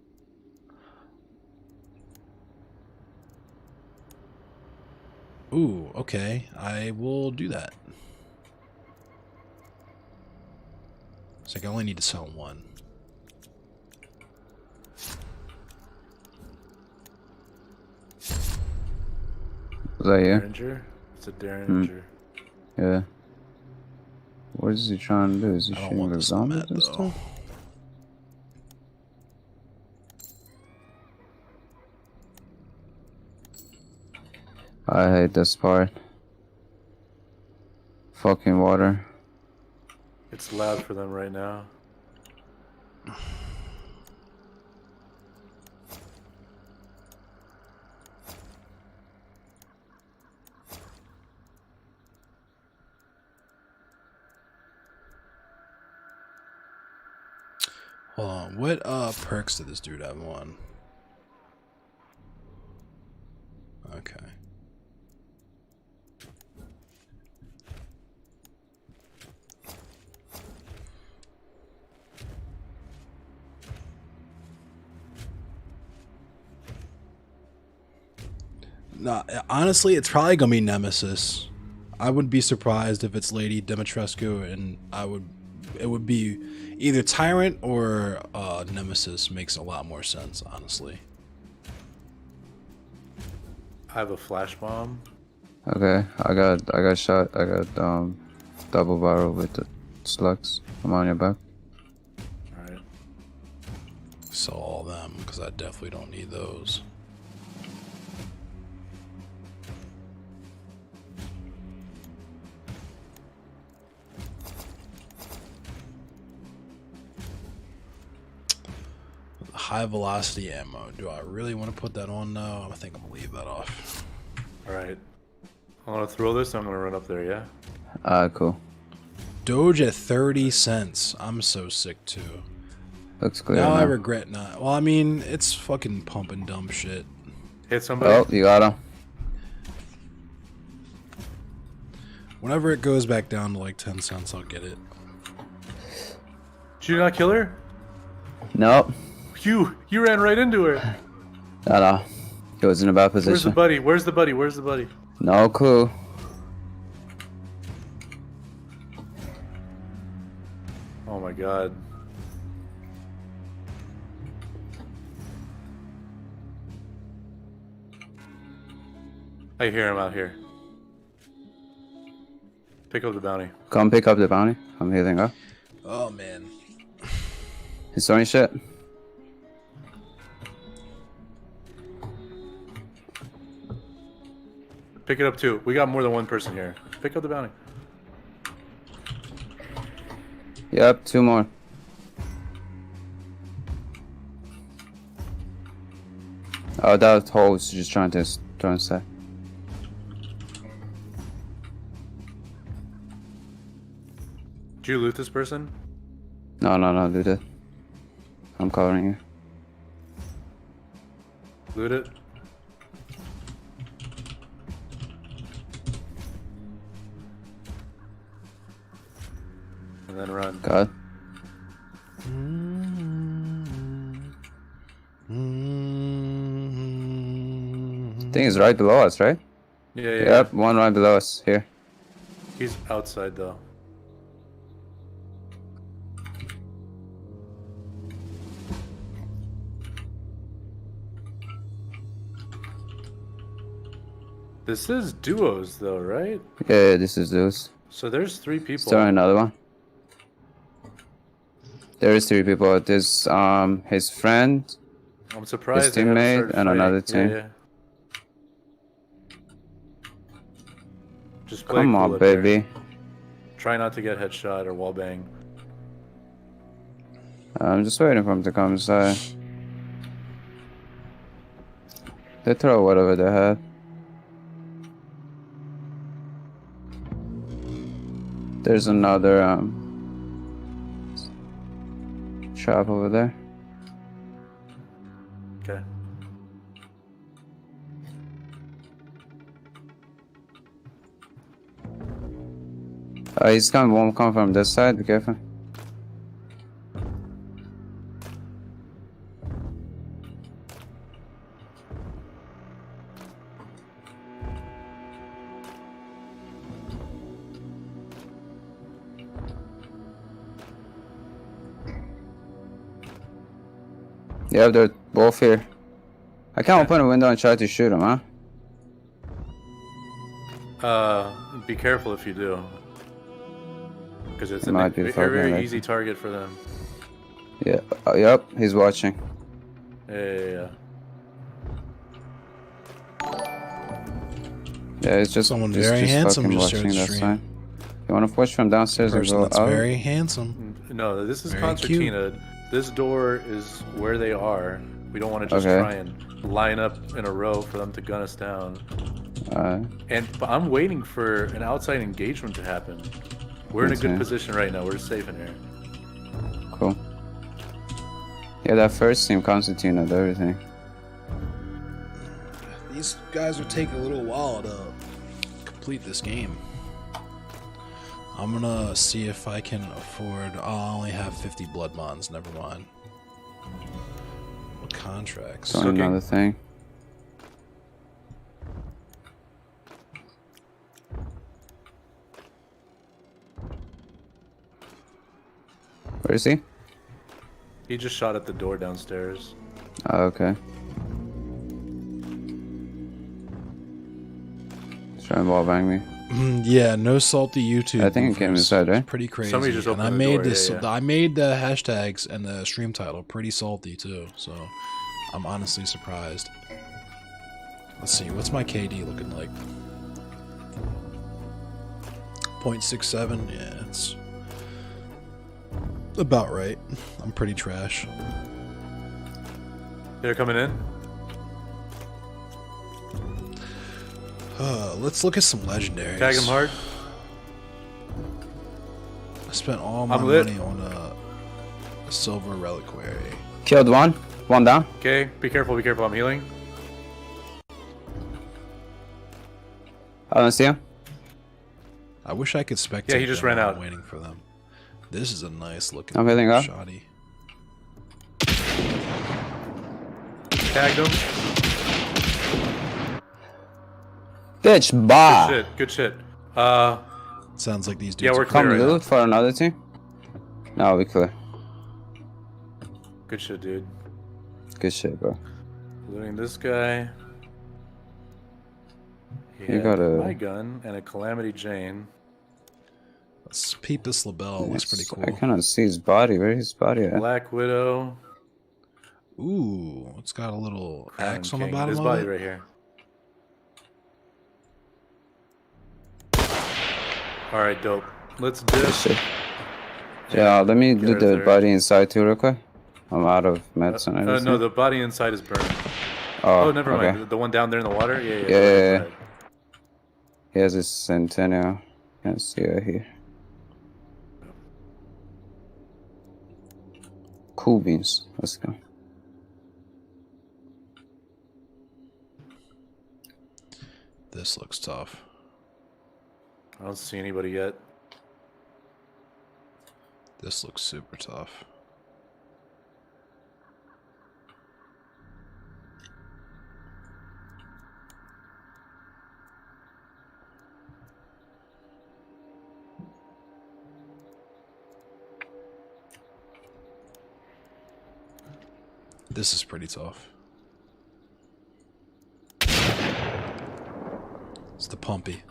Ooh, okay. I will do that. It's like I only need to sell one. Was that here? Derringer? It's a Derringer. Yeah. What is he trying to do? Is he shooting the zombies and stuff? I hate this part. Fucking water. It's loud for them right now. Hold on. What perks did this dude have on? Okay. Nah, honestly, it's probably gonna be Nemesis. I wouldn't be surprised if it's Lady Dimitrescu, and it would be either Tyrant or Nemesis. Makes a lot more sense, honestly. I have a flash bomb. Okay, I got shot. I got double barrel with the slugs. I'm on your back. Alright. Sell all them because I definitely don't need those. High velocity ammo. Do I really want to put that on now? I think I'm gonna leave that off. Alright. I'm gonna throw this, I'm gonna run up there, yeah? Cool. Doge at 30 cents. I'm so sick too. Looks clear. Now I regret not. Well, I mean, it's fucking pump and dump shit. Hit somebody. Oh, you got him. Whenever it goes back down to like 10 cents, I'll get it. Did you not kill her? Nope. You ran right into her. No. He was in a bad position. Where's the buddy? Where's the buddy? Where's the buddy? No clue. Oh my god. I hear him out here. Pick up the bounty. Come pick up the bounty. I'm healing up. Oh man. He's throwing shit. Pick it up too. We got more than one person here. Pick up the bounty. Yep, 2 more. Oh, that hole was just trying to say. Did you loot this person? No, loot it. I'm covering you. Loot it. And then run. God. Thing is right below us, right? Yeah. Yep, one right below us. Here. He's outside though. This is duos though, right? Yeah, this is those. So there's 3 people. Still another one. There is 3 people. There's his friend, I'm surprised. his they haven't teammate, started and fighting. another team. Yeah. Just play Come cool on, up there. baby. Try not to get headshot or wallbang. I'm just waiting for him to come inside. They throw whatever they had. There's another trap over there. Okay. He's coming, won't come from this side, be careful. Yeah, they're both here. I can't open a window and try to shoot them, huh? Be careful if you do. Because it's It a might be fucking very like- easy target for them. Yeah, yep, he's watching. Yeah. Yeah, it's just Someone just, very just handsome fucking just watching shared the that stream. sign. You wanna push from downstairs and Person go that's out? very handsome. No, this is Very concertina. This door is where they are. We don't want to just Okay. try and line up in a row for them to gun us down. But I'm waiting for an outside engagement to happen. We're in a good Okay. position right now. We're safe in here. Cool. Yeah, that first team concertina and everything. These guys will take a little while to complete this game. I'm gonna see if I can afford. Oh, I only have 50 blood mons. Never mind. What contracts? So another thing. Where is he? He just shot at the door downstairs. Oh, okay. He's trying to wall bang me. Yeah, no salty YouTube. I think it came inside, right? Pretty crazy. Somebody just opened and I the made door, this. yeah. I made the hashtags and the stream title pretty salty too. So I'm honestly surprised. Let's see, what's my KD looking like? 0.67. Yeah, it's about right. I'm pretty trash. They're coming in. Let's look at some legendaries. Tag him hard. I spent all my I'm lit. money on a silver reliquary. Killed one. One down. Okay, be careful, be careful. I'm healing. I don't see him. I wish I could spectate. Yeah, he just them ran while out. I'm waiting for them. This is a nice looking I'm hitting up. shoddy. Tagged him. Bitch, bah. Good shit, good shit. Sounds like these dudes. Yeah, we're are clear Come right loot for another team. No, we clear. Good shit, dude. Good shit, bro. Looting this guy. He You had got a- my gun and a Calamity Jane. Let's peep this label. Looks pretty cool. I cannot see his body. Where is his body at? Black Widow. Ooh, it's got a little Crown axe on the King. bottom His of body it. right here. Alright, dope. Let's Good dip. shit. Yeah, let me do Get the her there. body inside too real quick. I'm out of medicine. I just No, need- the body inside is burned. Oh, Oh, never okay. mind. The one down there in the water? Yeah, Yeah, the yeah, one yeah. inside. He has his centennial. Can't see it here. Cool beans. Let's go. This looks tough. I don't see anybody yet. This looks super tough. This is pretty tough. It's the pumpy.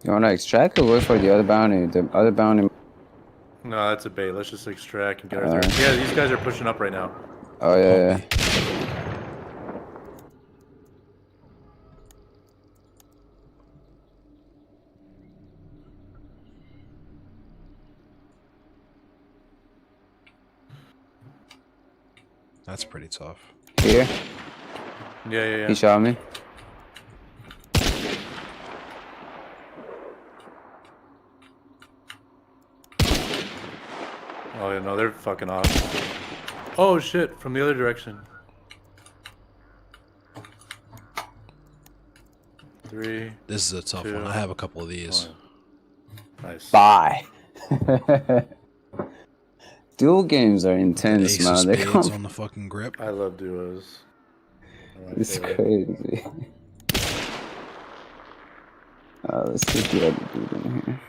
You wanna extract or wait for the other bounty? The other bounty. No, that's a bait. Let's just extract and get our Alright. third. Yeah, these guys are pushing up right now. Oh yeah, yeah. That's pretty tough. Here. Yeah, yeah, yeah. He shot me. Oh, yeah, no, they're fucking off. Oh, shit, from the other direction. 3. This is a tough 2, one. I have a couple of these. 1. Nice. Bye. Duel games are intense, Ace of man. They spades come. on the fucking grip. I love duos. They're my It's favorite. crazy. Let's see the other dude in here.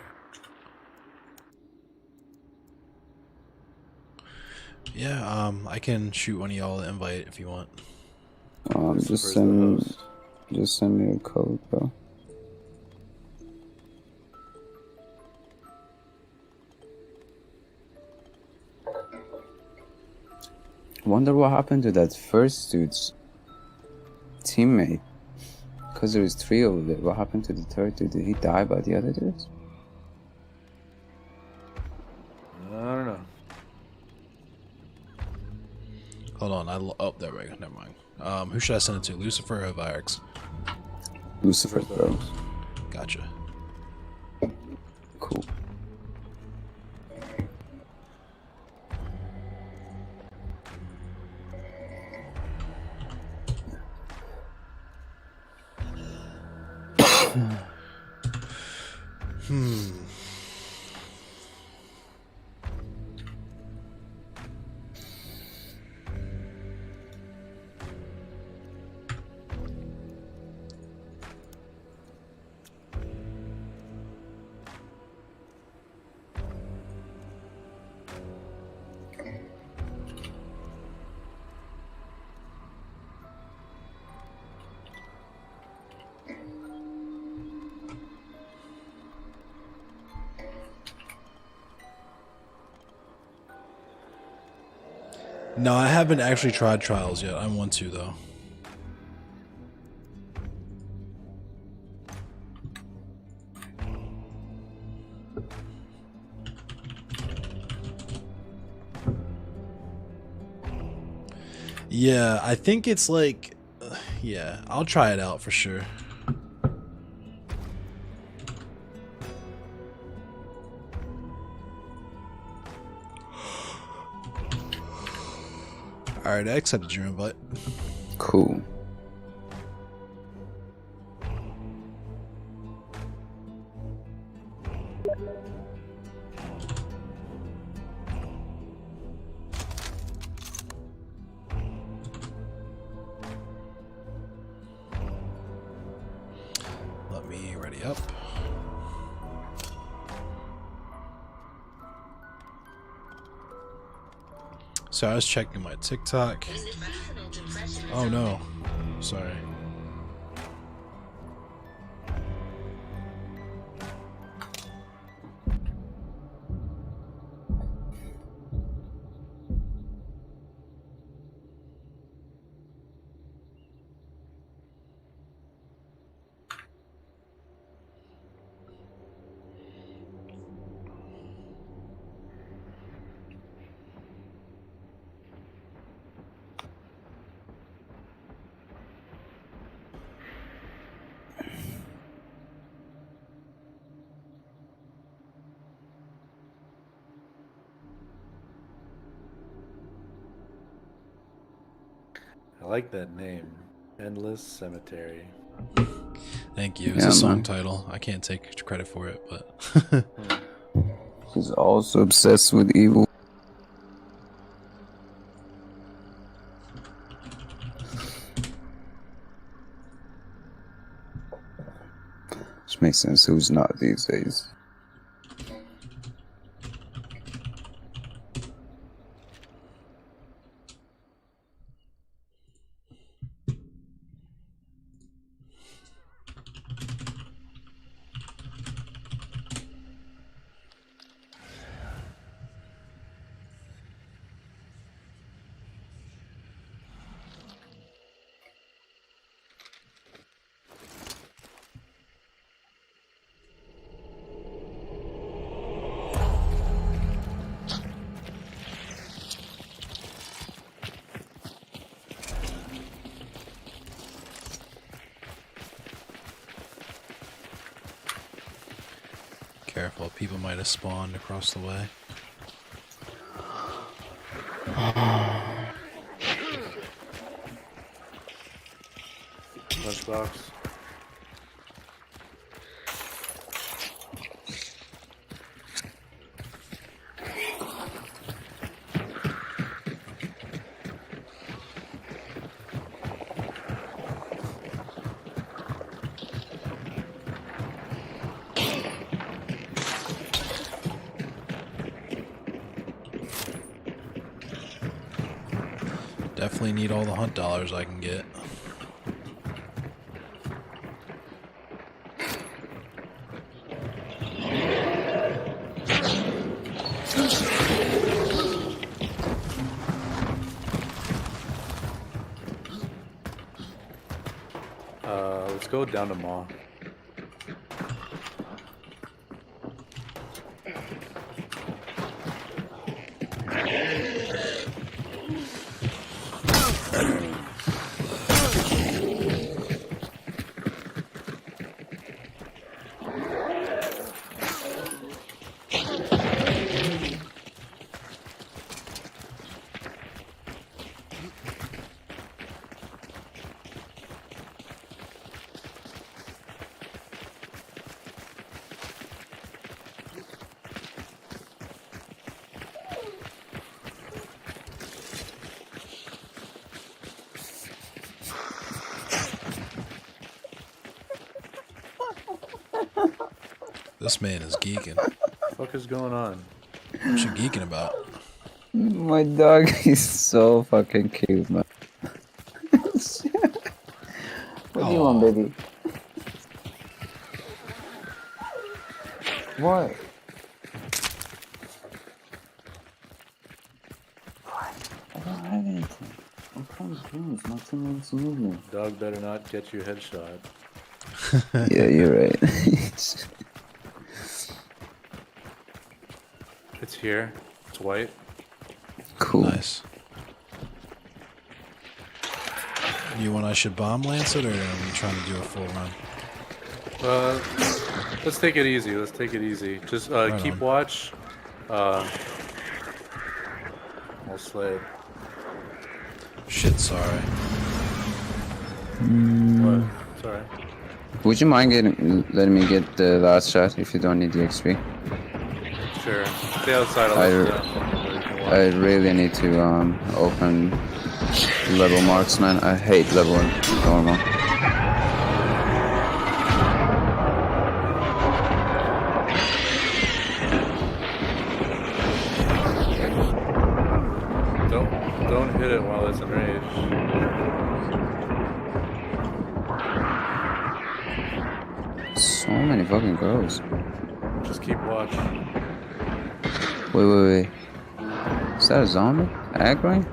Yeah, I can shoot one of y'all an invite if you want. Just Where's the send, host? just send me a code, bro. Wonder what happened to that first dude's teammate. Cause there was 3 over there. What happened to the third dude? Did he die by the other dudes? I don't know. Hold on, oh, there we go. Never mind. Who should I send it to? Lucifer or Virix? Lucifer, bro. Gotcha. Cool. No, I haven't actually tried Trials yet. I want to, though. Yeah, I think it's like... yeah, I'll try it out for sure. Alright, I accepted your invite. Cool. Let me ready up. So I was checking my TikTok. Oh no. Sorry. I like that name. Endless Cemetery. Thank you. It's Yeah, a song man. title. I can't take credit for it, but... He's also obsessed with evil. Which makes sense. Who's not these days? Careful, people might have spawned across the way. Lunchbox. Definitely need all the hunt dollars I can get. Let's go down to Maw. This man is geeking. What the fuck is going on? What you geeking about? My dog is so fucking cute, man. What do you want, baby? What? I don't Please, not 2 minutes movement. Dog better not get you headshot. Yeah, you're right. It's here. It's white. Cool. Nice. You want I should bomb lance it, or are we trying to do a full run? Let's take it easy. Let's take it easy. Just Right keep on. watch. I'll slay. Shit, sorry. What? Sorry. Would you mind letting me get the last shot if you don't need the XP? Sure. Stay outside. I really need to open level marksman. I hate level normal. Don't hit it while it's enraged. So many fucking girls. Just keep watch. Wait. Is that a zombie? Aggroing?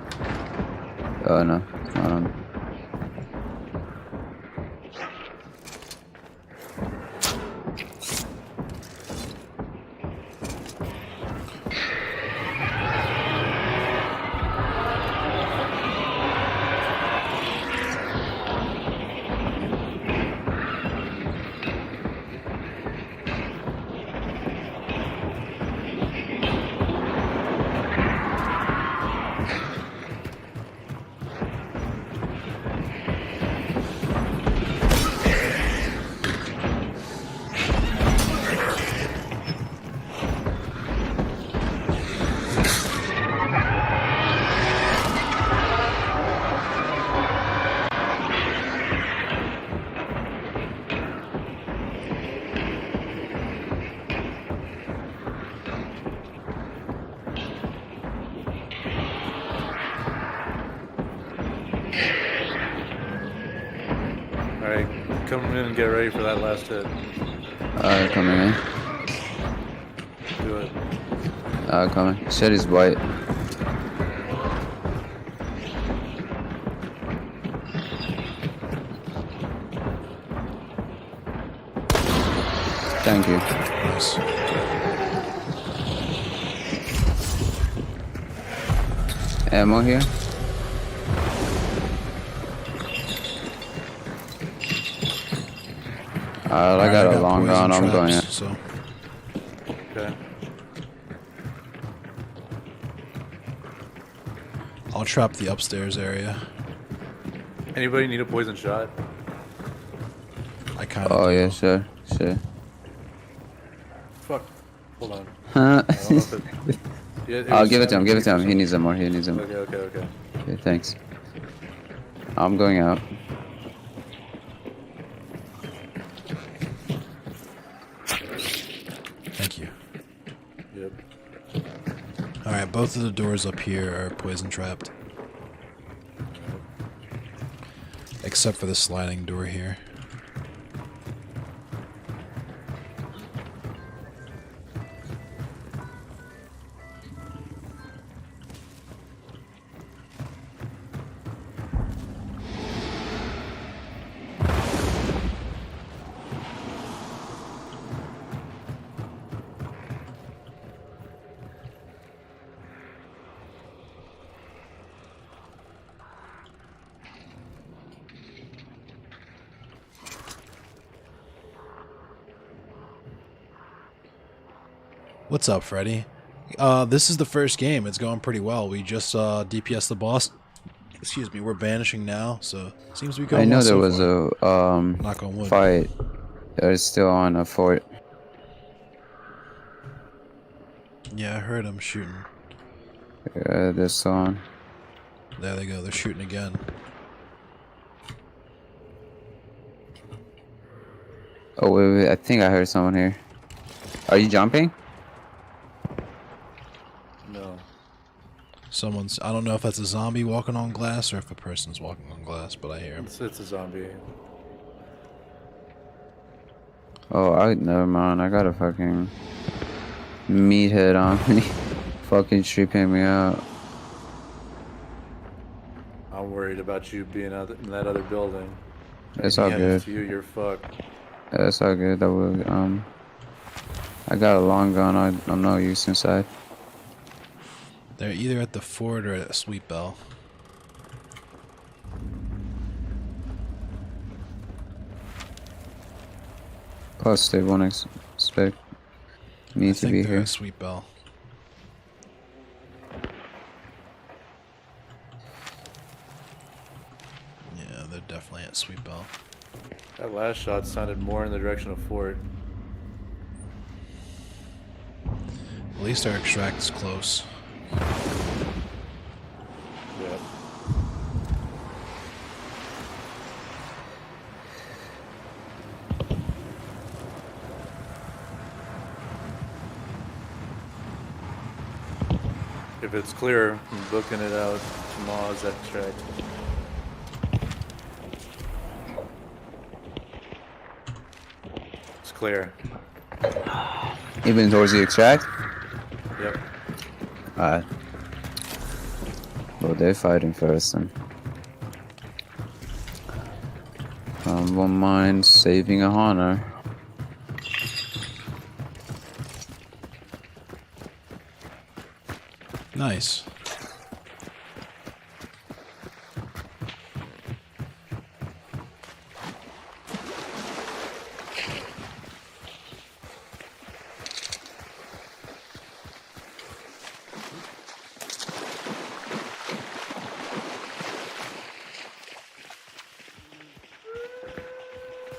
Oh no, not on. Alright, come in and get ready for that last hit. Coming in. Do it. Coming. Shed is white. Thank you. Nice. Ammo here. I got a long gun. I'm going in. So. Okay. I'll trap the upstairs area. Anybody need a poison shot? I kind of. Oh yeah, sure. Fuck. Hold on. Huh? I don't know if it... Yeah, I'll give it to him. Give it to him. He needs them more. He needs them. Okay. Okay, thanks. I'm going out. Thank you. Yep. Alright, both of the doors up here are poison trapped. Except for the sliding door here. What's up, Freddy? This is the first game. It's going pretty well. We just DPS the boss. Excuse me. We're banishing now, so seems to be going. I know well there so was far. a Knock on wood. fight. It's still on a fort. Yeah, I heard them shooting. Yeah, they're still on. There they go. They're shooting again. Oh wait, I think I heard someone here. Are you jumping? No. Someone's. I don't know if that's a zombie walking on glass or if a person's walking on glass, but I hear him. It's a zombie. Oh, never mind. I got a fucking meathead on me. Fucking tripping me out. I'm I'm worried about you being in that other building. It's all good. To you, you're fucked. It's all good. I got a long gun. I'm no use inside. They're either at the fort or at Sweet Bell. Plus, they won't expect me to be here. Sweet Bell. Yeah, they're definitely at Sweet Bell. That last shot sounded more in the direction of Fort. At least our extract is close. Yep. If it's clear, I'm booking it out to Maw's extract. It's clear. Even towards the extract? Yep. Alright. Well, they're fighting first then. Won't mind saving a honor. Nice.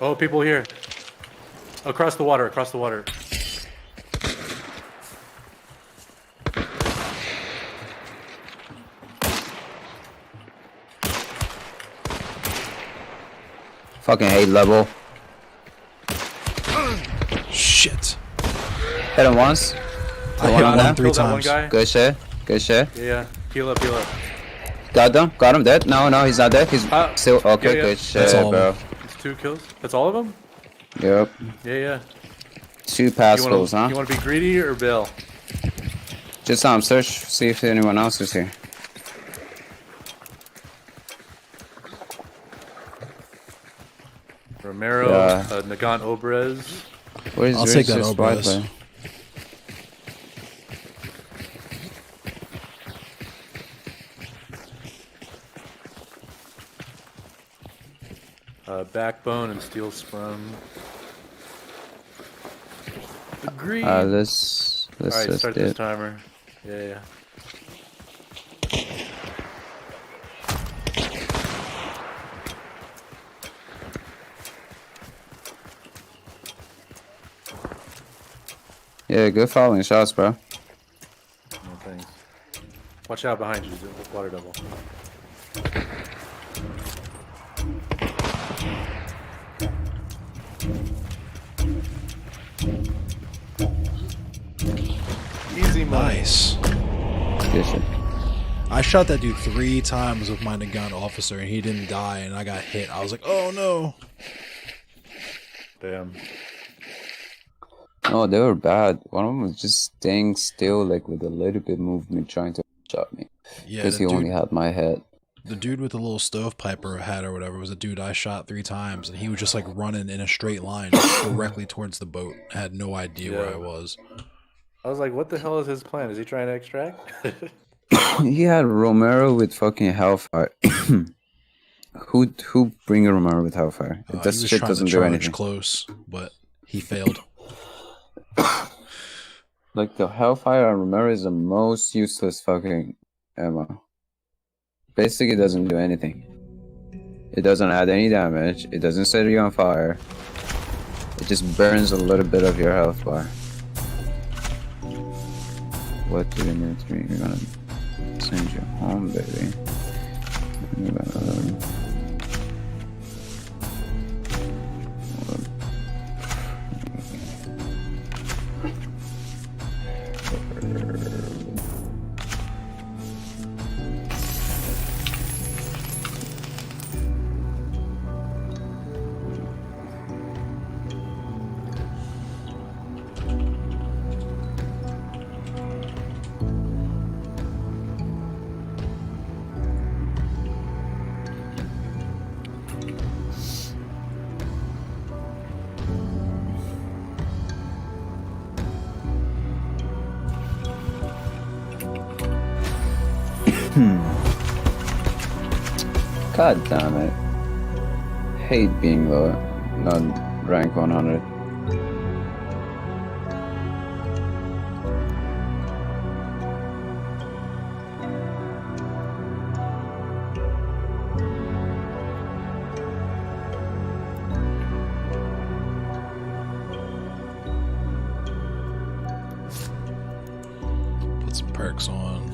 Oh, people here. Across the water, across the water. Fucking hate level. Shit. Hit him once. I hit him 3 times. Good shit. Good shit. Yeah, heal up, heal up. Got them. Got him dead. No, he's not dead. He's still okay. Yeah. Good shit, bro. It's 2 kills. That's all of them? Yep. Yeah. 2 pass goals, huh? You want to be greedy or Bill? Just search, see if anyone else is here. Romero, Nagant Obrez. I'll take that Obrez. Backbone and Steel Sprung. Agreed. Let's Alright, start this timer. Yeah. Yeah, good following shots, bro. No thanks. Watch out behind you, water double. Easy money. Nice. Good shit. I shot that dude 3 times with my Nagant officer and he didn't die and I got hit. I was like, oh no. Damn. No, they were bad. One of them was just staying still, like with a little bit movement, trying to shot me. Yeah, because he only had my head. The dude with the little stovepipe or hat or whatever was a dude I shot 3 times, and he was just like running in a straight line directly towards the boat. I had no idea where I was. I was like, what the hell is his plan? Is he trying to extract? He had Romero with fucking Hellfire. Who bring a Romero with Hellfire? That shit doesn't do anything. Close, but he failed. Like the Hellfire on Romero is the most useless fucking ammo. Basically, it doesn't do anything. It doesn't add any damage. It doesn't set you on fire. It just burns a little bit of your health bar. What do you need to me? We're gonna send you home, baby. God damn it. Hate being low, not rank 100. Put some perks on.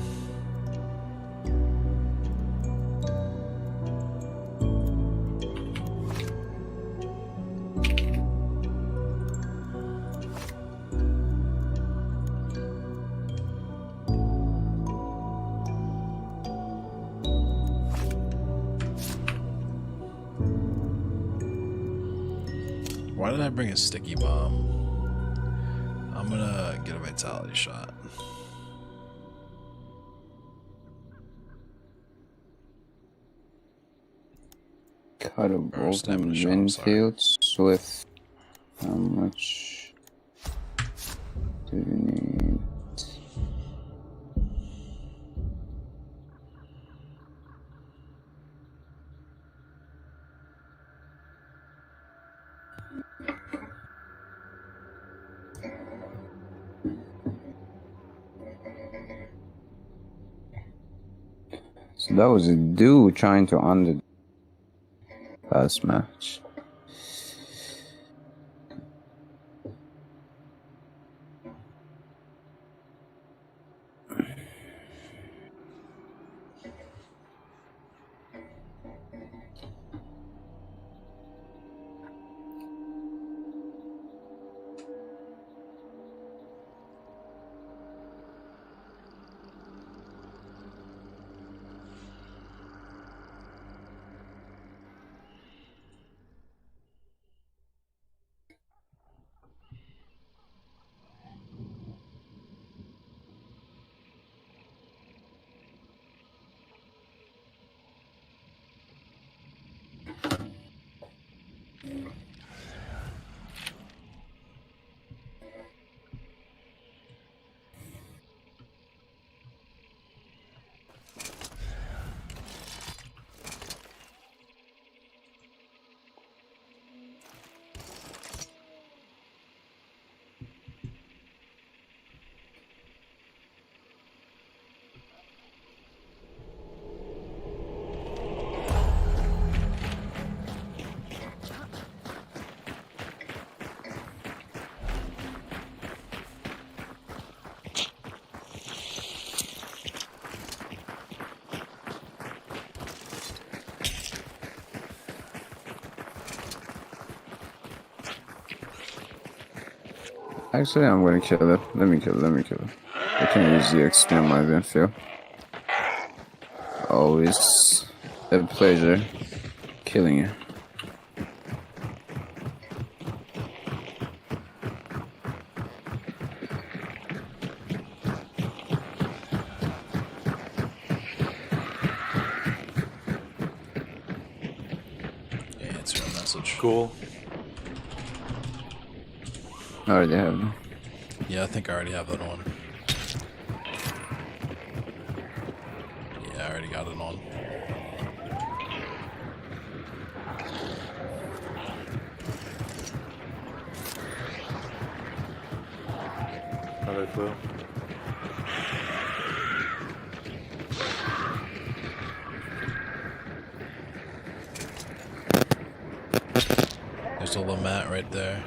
Why did I bring a sticky bomb? I'm gonna get a vitality shot. Cut a bolt in Winfield Swift. How much do you need? So that was a dude trying to under last match. Actually, I'm gonna kill it. Let me kill it. I can easily extend my Vinfield. Always a pleasure killing you. Yeah, answer a message. Cool. I already have them. Yeah, I think I already have that on. Yeah, I already got it on. Another clue. There's a Lamette right there.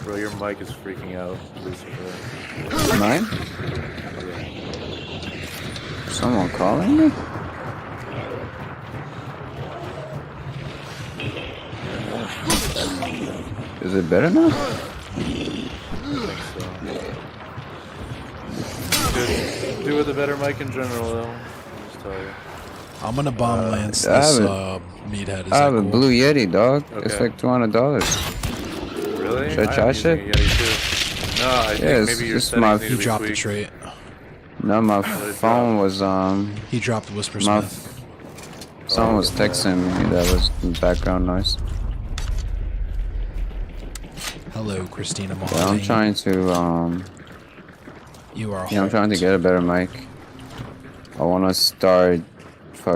Bro, your mic is freaking out, Lucifer. Mine? Someone calling me? Is it better now? I think so. Just do with a better mic in general, though. I'll just tell you. I'm gonna bomb lance this meathead. Is I have that a cool? blue Yeti, dog. Okay. It's like $200. Really? Should I try I'm using shit? a Yeti too. No, I think maybe your it's settings my- need He to be dropped the tweaked. trait. No, my it phone was He dropped Whisper my Smith. someone was texting me. That was background noise. Hello, Christina Yeah, I'm Montaigne. trying to You are. I'm trying to get a better mic. I want to start I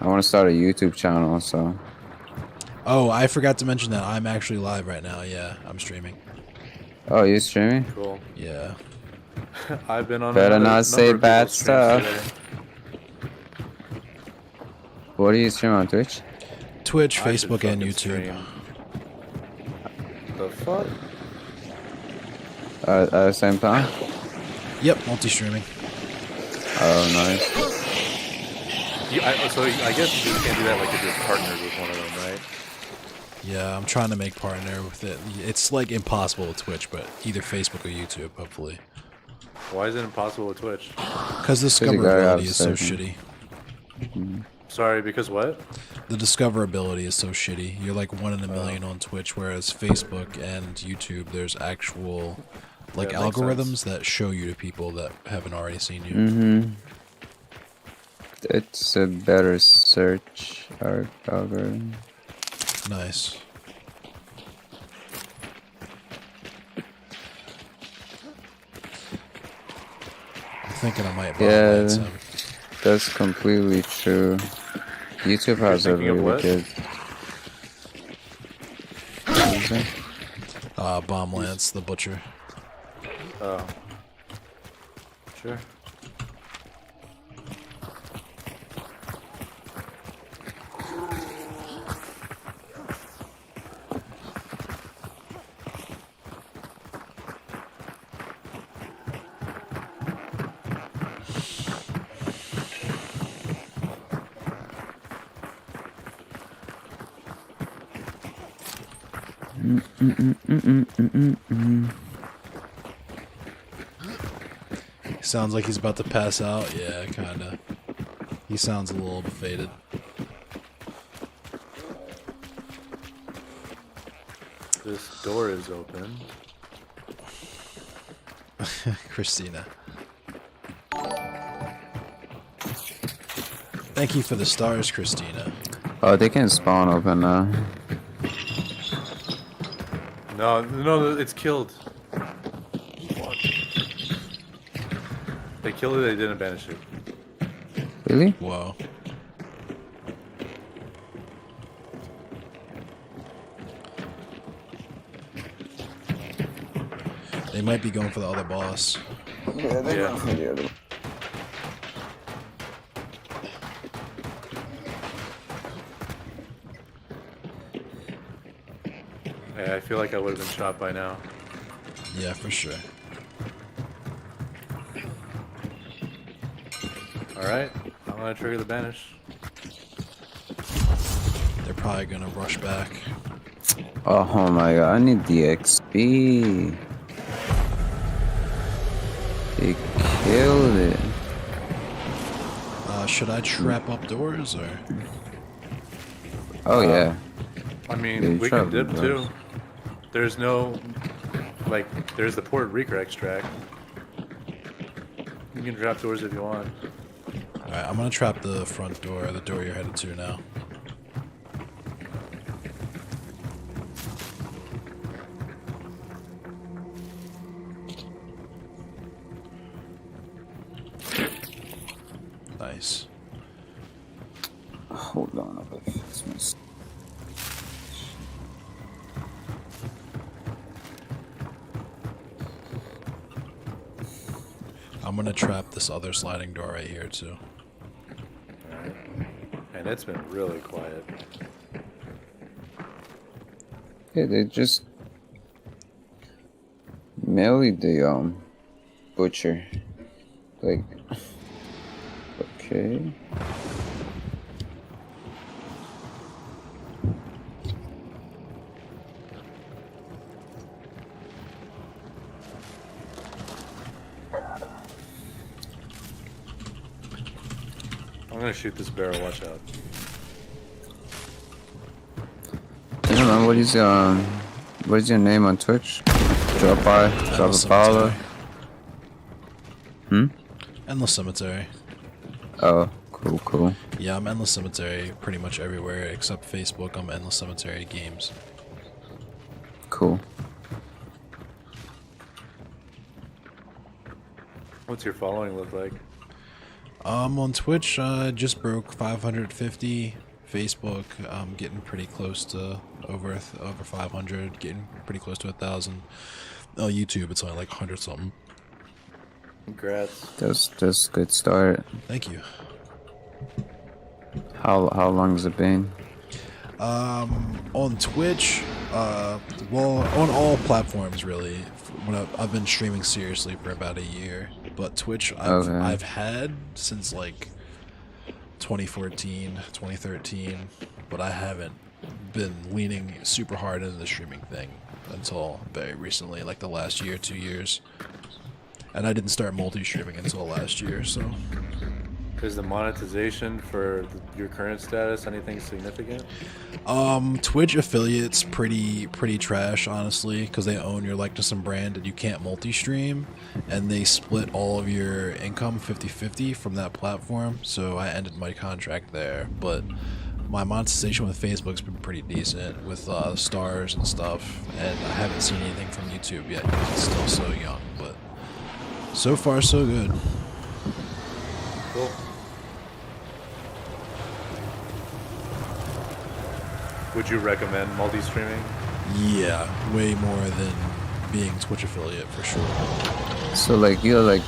want to start a YouTube channel, so. Oh, I forgot to mention that I'm actually live right now. Yeah, I'm streaming. Oh, you streaming? Cool. Yeah. I've been on Better a not say number of bad people's streams stuff. What do you stream on Twitch? Twitch, I should Facebook, and fucking YouTube. stream. The fuck? At the same time? Yep, multi-streaming. Oh, nice. So I guess you can't do that like if you're partnered with one of them, right? Yeah, I'm trying to make partner with it. It's like impossible with Twitch, but either Facebook or YouTube, hopefully. Why is it impossible with Twitch? Because the discoverability is so shitty. Sorry, because what? The discoverability is so shitty. You're like 1 in a million on Twitch, whereas Facebook and YouTube, there's actual like algorithms that show you to people that haven't already seen you. Mm-hmm. It's a better search algorithm. Nice. I'm thinking I might buy some. That's completely true. YouTube has a really good. Bomb Lance, the butcher. Oh. Sure. Sounds like he's about to pass out. Yeah, kinda. He sounds a little faded. This door is open. Christina. Thank you for the stars, Christina. Oh, they can spawn open now. No, it's killed. They killed it, they didn't banish it. Really? Whoa. They might be going for the other boss. Yeah, they're going for the other. Yeah, I feel like I would have been shot by now. Yeah, for sure. Alright, I'm gonna trigger the banish. They're probably gonna rush back. Oh my god, I need the XP. They killed it. Should I trap up doors or? Oh yeah. I mean, Yeah, we can trap dip doors. too. There's no, like, there's the Puerto Rico extract. You can drop doors if you want. Alright, I'm gonna trap the front door, the door you're headed to now. Nice. Hold on, I'll fix my. I'm gonna trap this other sliding door right here too. Alright. And it's been really quiet. Yeah, they just melee the butcher. Like, okay. I'm gonna shoot this barrel, watch out. I don't know, what is your name on Twitch? Drop by, drop a follow. Endless Cemetery. Oh, cool. Yeah, I'm Endless Cemetery pretty much everywhere except Facebook. I'm Endless Cemetery Games. Cool. What's your following look like? On Twitch, just broke 550. Facebook, I'm getting pretty close to over 500, getting pretty close to 1,000. Oh, YouTube, it's only like 100 something. Congrats. That's a good start. Thank you. How long has it been? On Twitch, well, on all platforms really. When I've been streaming seriously for about a year, but Twitch I've had since like 2014, 2013, but I haven't been leaning super hard into the streaming thing until very recently, like the last year, 2 years. And I didn't start multi-streaming until last year, so. Is the monetization for your current status anything significant? Twitch affiliates pretty trash, honestly, because they own your likeness and brand, and you can't multi-stream, and they split all of your income 50-50 from that platform. So I ended my contract there, but my monetization with Facebook's been pretty decent with stars and stuff, and I haven't seen anything from YouTube yet because it's still so young. But so far, so good. Cool. Would you recommend multi-streaming? Yeah, way more than being Twitch affiliate for sure. So like you're like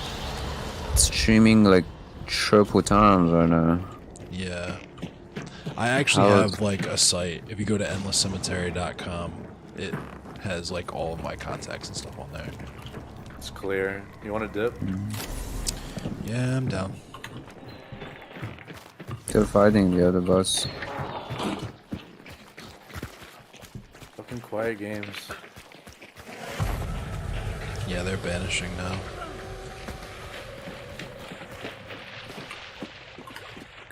streaming like triple times right now. Yeah. I actually have like a site. If you go to endlesscemetery.com, it has like all of my contacts and stuff on there. It's clear. You want to dip? Yeah, I'm down. They're fighting the other boss. Fucking quiet games. Yeah, they're banishing now.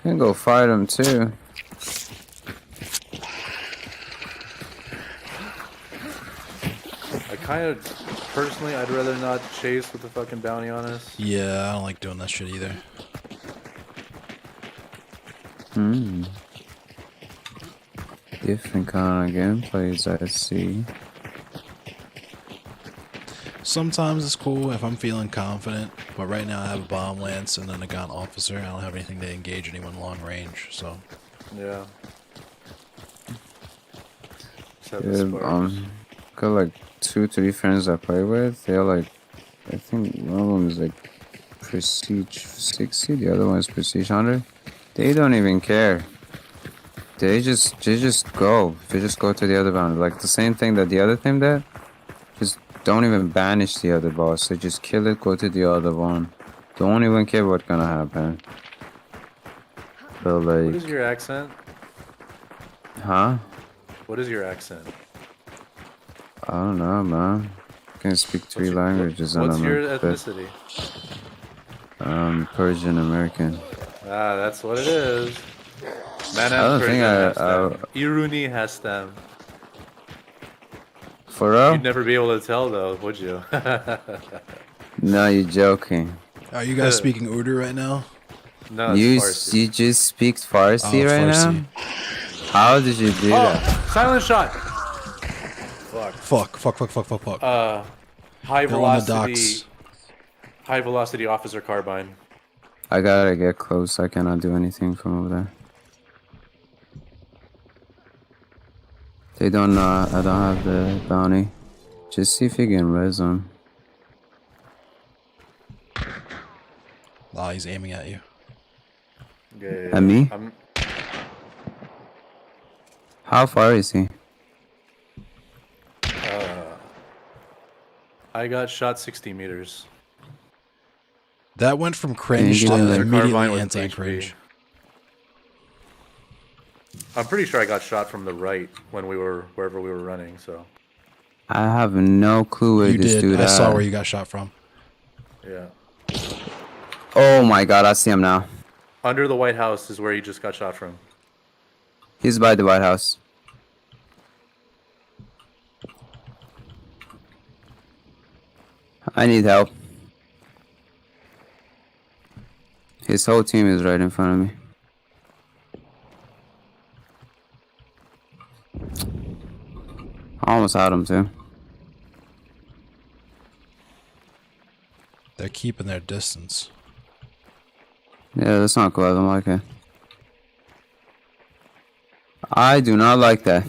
Can go fight him too. I kind of, personally, I'd rather not chase with the fucking bounty on us. Yeah, I don't like doing that shit either. Different kind of gameplays, I see. Sometimes it's cool if I'm feeling confident, but right now I have a bomb lance and then a gun officer. I don't have anything to engage anyone long range, so. Yeah. Yeah, got like 2-3 friends I play with. They're like, I think one of them is like Prestige 60, the other one is Prestige 100. They don't even care. They just go. They just go to the other bound. Like the same thing that the other team did. Just don't even banish the other boss. They just kill it, go to the other one. Don't even care what's gonna happen. So like. What is your accent? Huh? What is your accent? I don't know, man. I can speak 3 languages. What's your ethnicity? Persian American. Ah, that's what it is. Man, I don't think Iruni has them. For real? You'd never be able to tell though, would you? No, you're joking. Are you guys speaking Urdu right now? No, you Farsi. You just speak Farsi right Farsi. now? How did you do that? Silent shot! Fuck. High They're on the velocity. docks. High velocity officer carbine. I gotta get close. I cannot do anything from over there. They don't know. I don't have the bounty. Just see if you can res them. Ah, he's aiming at you. Yeah. At me? How far is he? I got shot 60 meters. That went from cringe to Carbine immediately with anti-cringe. I'm pretty sure I got shot from the right when we were wherever we were running. So. I have no clue where You this did. dude I at. saw where you got shot from. Yeah. Oh my god, I see him now. Under the White House is where he just got shot from. He's by the White House. I need help. His whole team is right in front of me. I almost had him too. They're keeping their distance. Yeah, that's not cool. I don't like it. I do not like that.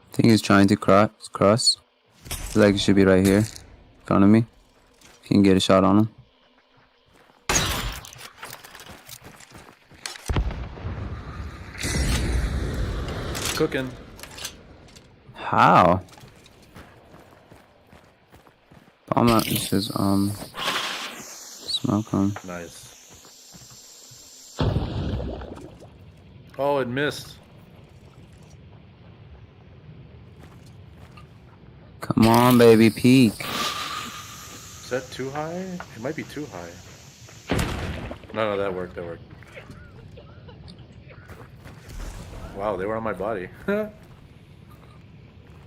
I think he's trying to cross. Feel like he should be right here, in front of me. Can get a shot on him. Cooking. How? I'm not. It says smoke on. Nice. Oh, it missed. Come on, baby, peek. Is that too high? It might be too high. No, that worked. That worked. Wow, they were on my body.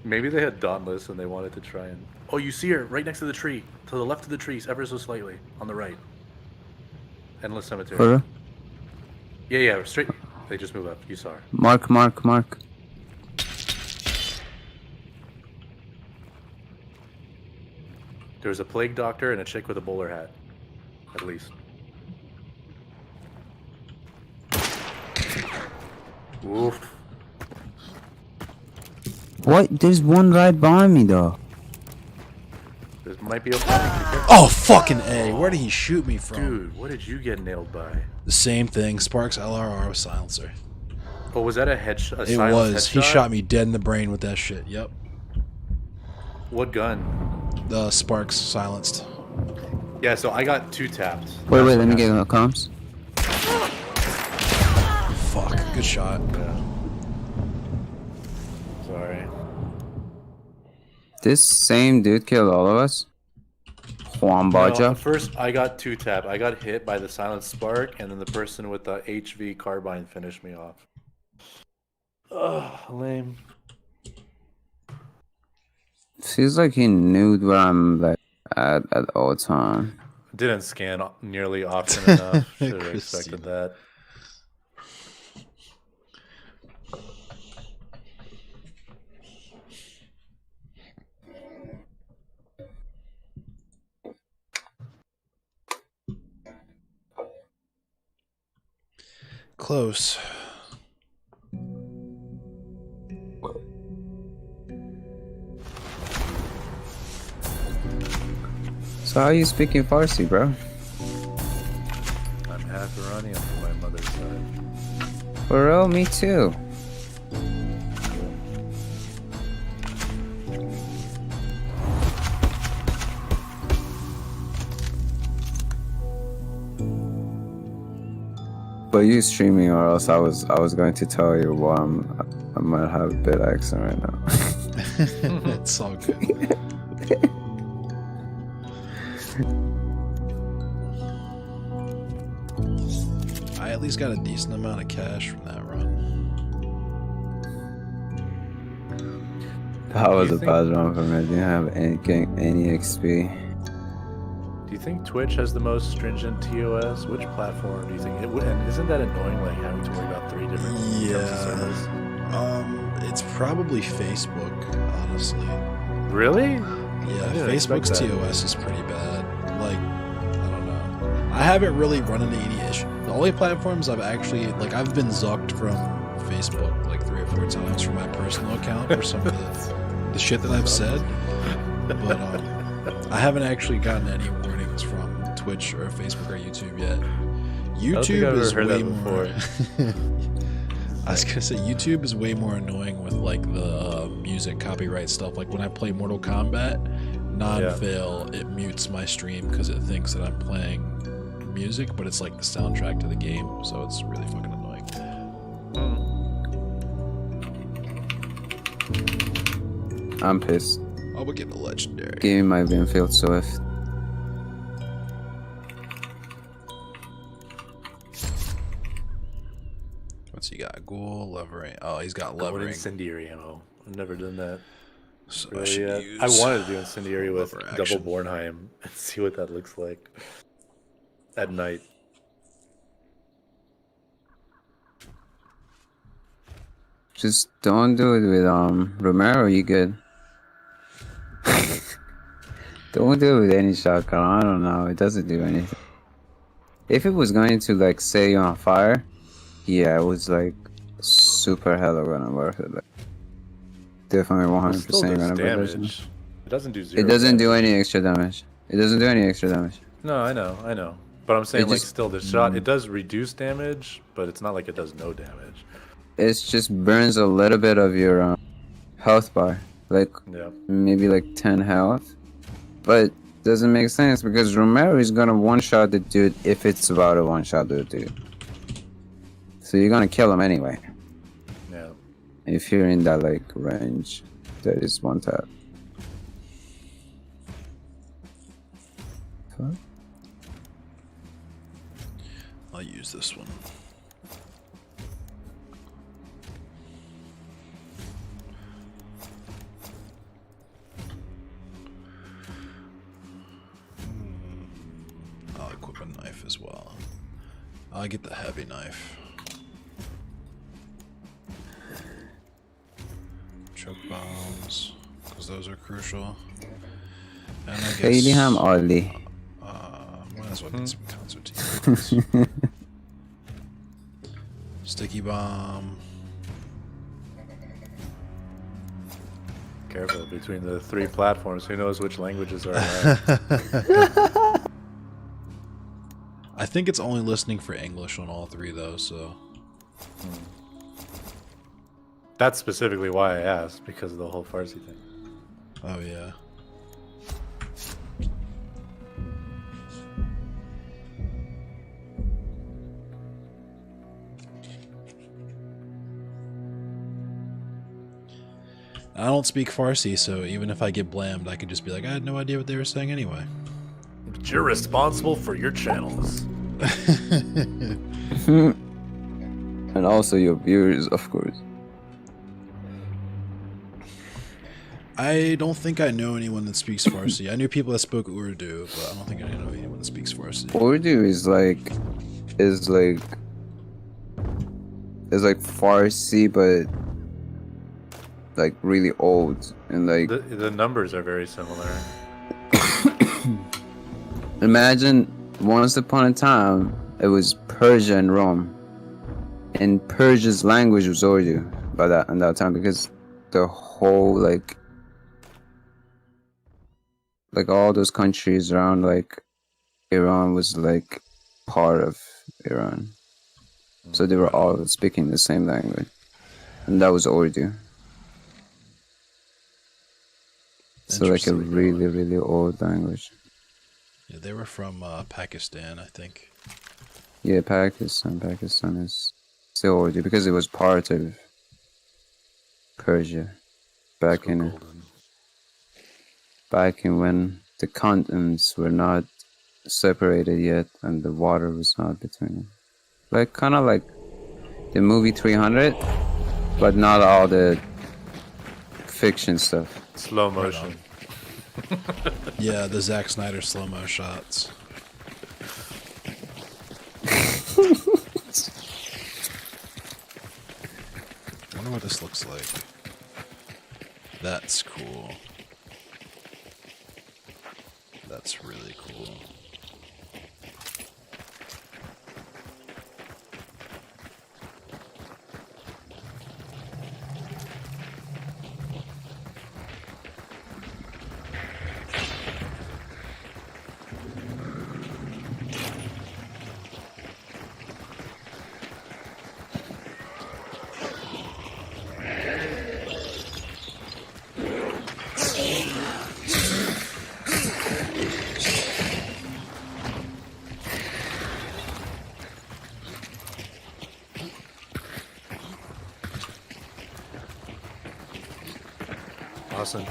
Maybe they had Dauntless and they wanted to try and... Oh, you see her right next to the tree. To the left of the trees, ever so slightly. On the right. Endless Cemetery. For real? Yeah, straight. They just moved up. You saw her. Mark. There's a plague doctor and a chick with a bowler hat. At least. Oof. What? There's one right behind me, though. There might be a... Oh, fucking A. Where did he shoot me from? Dude, what did you get nailed by? The same thing. Sparks LRR with silencer. Oh, was that a headshot? It was. He shot me dead in the brain with that shit. Yep. What gun? The Sparks silenced. Yeah, so I got 2 tapped. Wait, let me get comms. Fuck. Good shot. Yeah. Sorry. This same dude killed all of us? Juan Baja? No, first, I got 2 tapped. I got hit by the silent spark, and then the person with the HV carbine finished me off. Ugh, lame. Feels like he knew where I'm like at all time. Didn't scan nearly often enough. Should have expected that. Close. So how are you speaking Farsi, bro? I'm half Iranian from my mother's side. For real? Me too. But you streaming, or else I was going to tell you, well, I might have a bit accent right now. It's all good. I at least got a decent amount of cash from that run. That was a bad run for me. I didn't have any XP. Do you think Twitch has the most stringent TOS? Which platform do you think it would? And isn't that annoying, like having to worry about 3 different terms of service? It's probably Facebook, honestly. Really? Yeah, Facebook's TOS is pretty bad. Like, I don't know. I haven't really run into any issue. The only platforms I've actually, like, I've been zucked from Facebook like 3 or 4 times from my personal account for some of the shit that I've said. But I haven't actually gotten any warnings from Twitch or Facebook or YouTube yet. YouTube is way more. I was gonna say YouTube is way more annoying with like the music copyright stuff. Like when I play Mortal Kombat, non-fail, it mutes my stream because it thinks that I'm playing music, but it's like the soundtrack to the game, so it's really fucking annoying. I'm pissed. Oh, we're getting a legendary. Give me my Winfield Swift. What's he got? Ghoul, levering. Oh, he's got Going levering. incendiary ammo. I've never done that. So Really, I wanted to do incendiary with double Bornheim and see what that looks like at night. Just don't do it with Romero. You good? Don't do it with any shotgun. I don't know. It doesn't do anything. If it was going to like set you on fire, yeah, it was like super hella gonna worth it. Like, definitely 100% gonna damage. It doesn't do zero. It doesn't damage. do any extra damage. It doesn't do any extra damage. No, I know. But I'm saying, like, still, the shot, it does reduce damage, but it's not like it does no damage. It just burns a little bit of your health bar, like maybe like 10 health. But doesn't make sense because Romero is gonna one-shot the dude if it's about to one-shot the dude. So you're gonna kill him anyway. Yeah. If you're in that like range, that is one tap. Fuck. I'll use this one. I'll equip a knife as well. I'll get the heavy knife. Choke bombs, because those are crucial. And I guess... Eiliham Ali. Might as well get some concertinas. Sticky bomb. Careful between the 3 platforms. Who knows which languages are I think it's only listening for English on all 3 though, so. That's specifically why I asked, because of the whole Farsi thing. Oh yeah. I don't speak Farsi, so even if I get blamed, I could just be like, I had no idea what they were saying anyway. But you're responsible for your channels. And also your viewers, of course. I don't think I know anyone that speaks Farsi. I knew people that spoke Urdu, but I don't think I know anyone that speaks Farsi. Urdu is like Farsi, but like really old and like the numbers are very similar. Imagine once upon a time it was Persia and Rome, and Persia's language was Urdu by that time because the whole like all those countries around like Iran was like part of Iran, so they were all speaking the same language, and that was Urdu. So like a really, really old language. Yeah, they were from Pakistan, I think. Yeah, Pakistan is still Urdu because it was part of Persia back in when the continents were not separated yet and the water was not between them. Like kind of like the movie 300, but not all the fiction stuff. Slow motion. Yeah, the Zack Snyder slow-mo shots. I wonder what this looks like. That's cool. That's really cool. Awesome.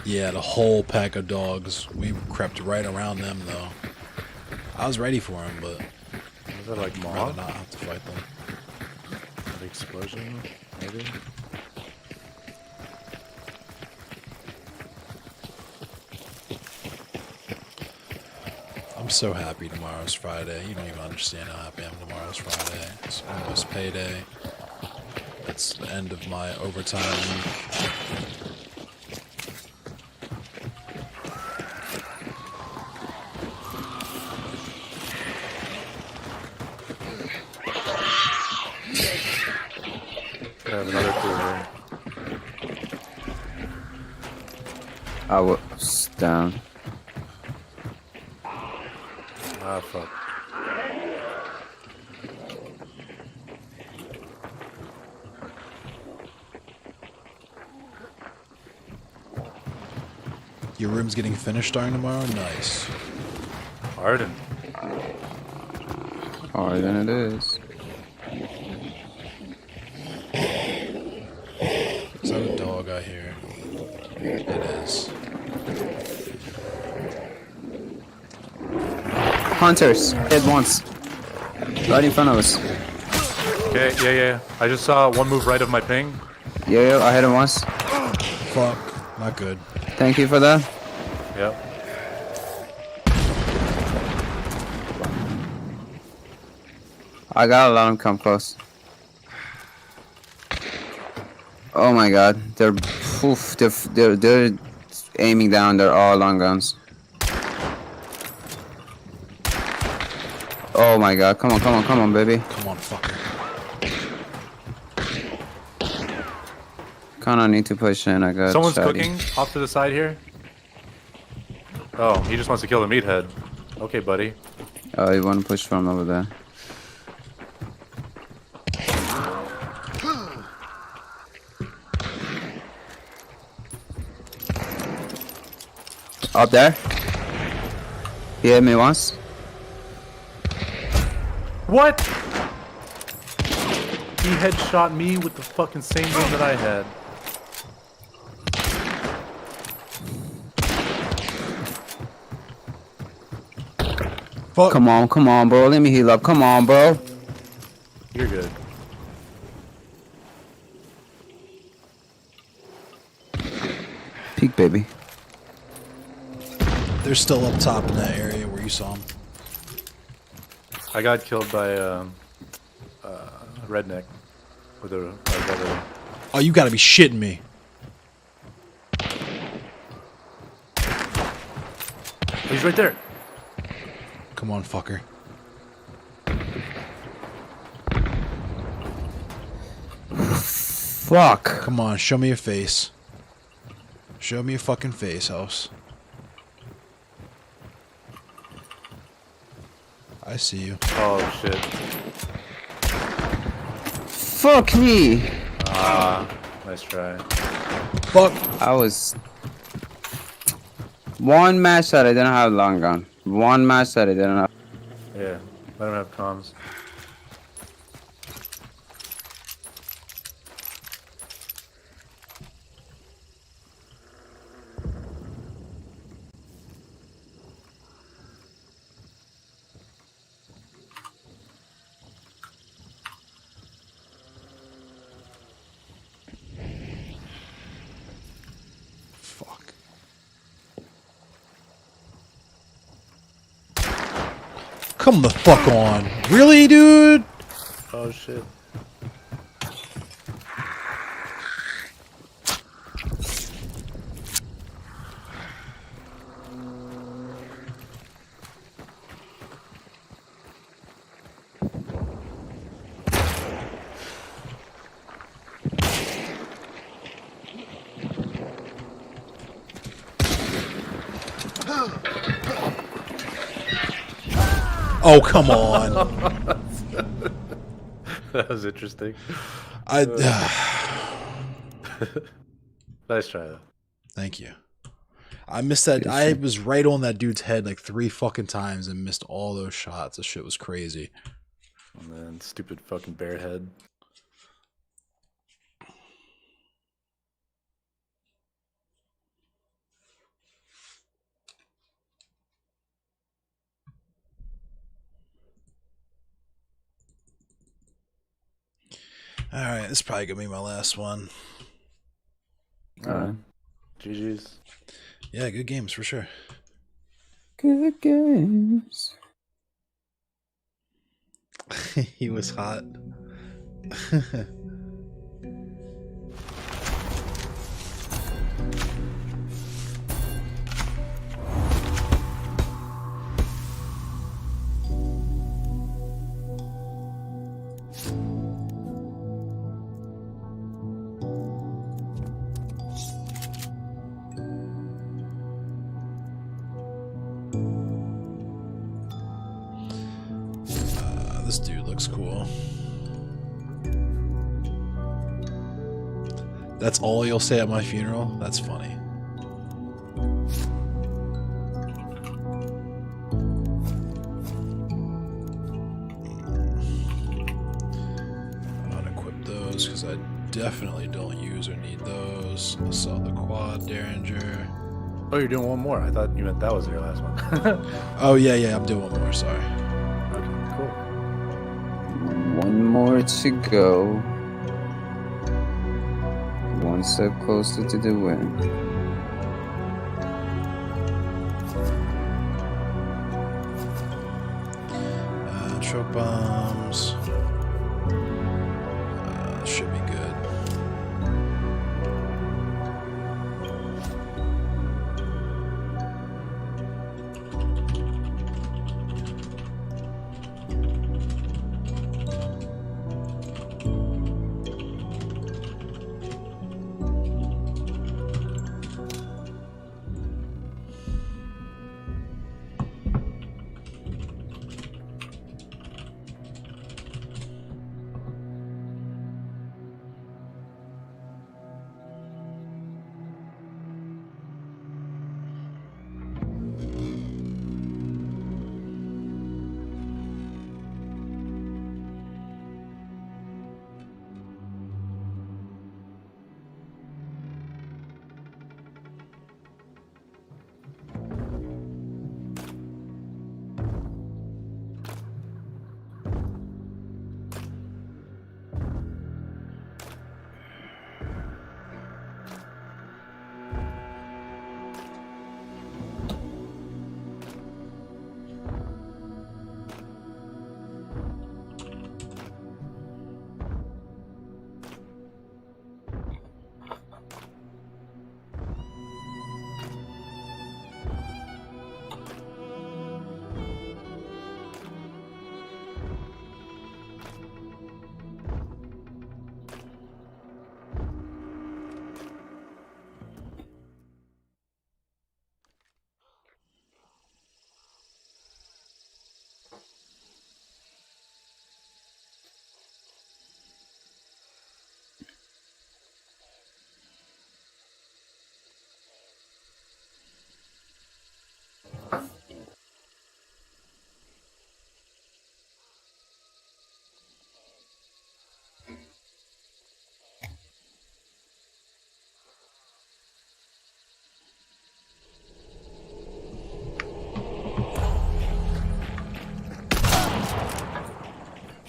Yeah, the whole pack of dogs. We crept right around them, though. I was ready for them, but Was that like I'd mob? rather not have to fight them. The explosion, maybe? I'm so happy tomorrow's Friday. You don't even understand how happy I am tomorrow's Friday. It's almost payday. It's the end of my overtime week. I have another crew here. I was down. Ah, fuck. Your room's getting finished starting tomorrow? Nice. Arden. Harder than it is. Is that a dog I hear? It is. Hunters, hit once. Right in front of us. Okay, yeah. I just saw one move right of my ping. Yeah, I hit him once. Fuck. Not good. Thank you for that. Yep. I gotta let him come close. Oh my god, they're aiming down. They're all long guns. Oh my god, come on, baby. Come on, fucker. Kinda need to push in. I got. Someone's shotty. cooking off to the side here. Oh, he just wants to kill the meathead. Okay, buddy. Oh, you want to push from over there? Up there. He hit me once. What? He headshot me with the fucking same gun that I had. Fuck. Come on, bro. Let me heal up. Come on, bro. You're good. Peek, baby. They're still up top in that area where you saw them. I got killed by a redneck with a rubber. Oh, you gotta be shitting me. He's right there. Come on, fucker. Fuck. Come on, show me your face. Show me your fucking face, house. I see you. Oh shit. Fuck me. Ah, nice try. Fuck. I was one match that I didn't have long gun. One match that I didn't have. Yeah, let him have comms. Fuck. Come the fuck on. Really, dude? Oh shit. Oh, come on. That was interesting. Nice try though. Thank you. I missed that. I was right on that dude's head like 3 fucking times and missed all those shots. This shit was crazy. Oh man, stupid fucking bear head. All right, this is probably gonna be my last one. GG's. Yeah, good games for sure. Good games. He was hot. This dude looks cool. That's all you'll say at my funeral? That's funny. Unequip those because I definitely don't use or need those. Assault the quad, Derringer. Oh, you're doing one more. I thought you meant that was your last one. Oh, yeah, I'm doing one more, sorry. Okay, cool. One more to go. One step closer to the win. Choke bombs. Should be good.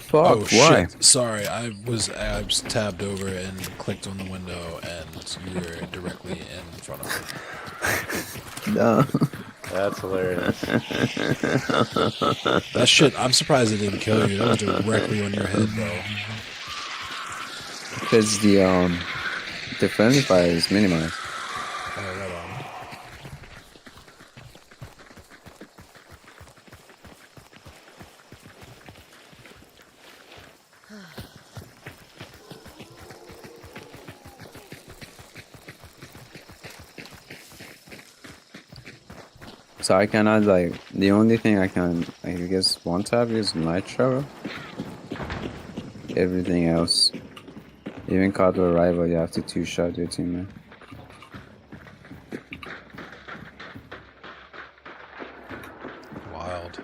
Fuck, oh why? shit! Sorry, I was tabbed over and clicked on the window, and you were directly in front of me. No. That's hilarious. That shit, I'm surprised it didn't kill you. That was directly on your head, bro. Because the friendly fire is minimized. Oh, right on. So I cannot, like, the only thing I can, I guess, one tap is nitro. Everything else, even cardboard rival, you have to two-shot your teammate. Wild.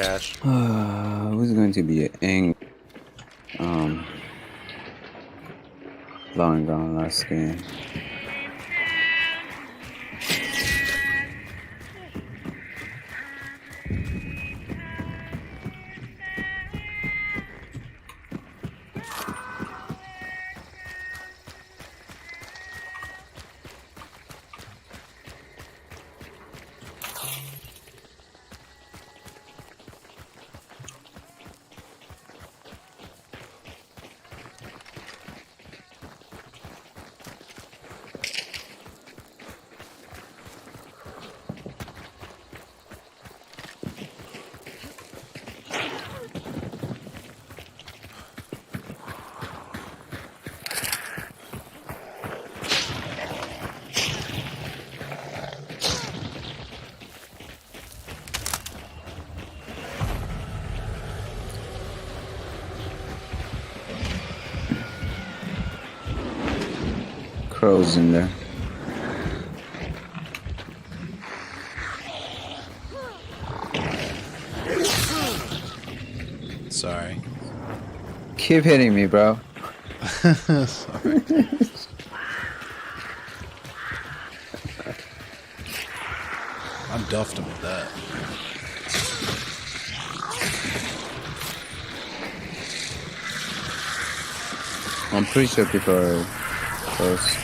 cash. Who's going to be angry? Long gone last game. Crows in there. Sorry. Keep hitting me, bro. Sorry. I'm duffed him with that. I'm pretty sure people are close.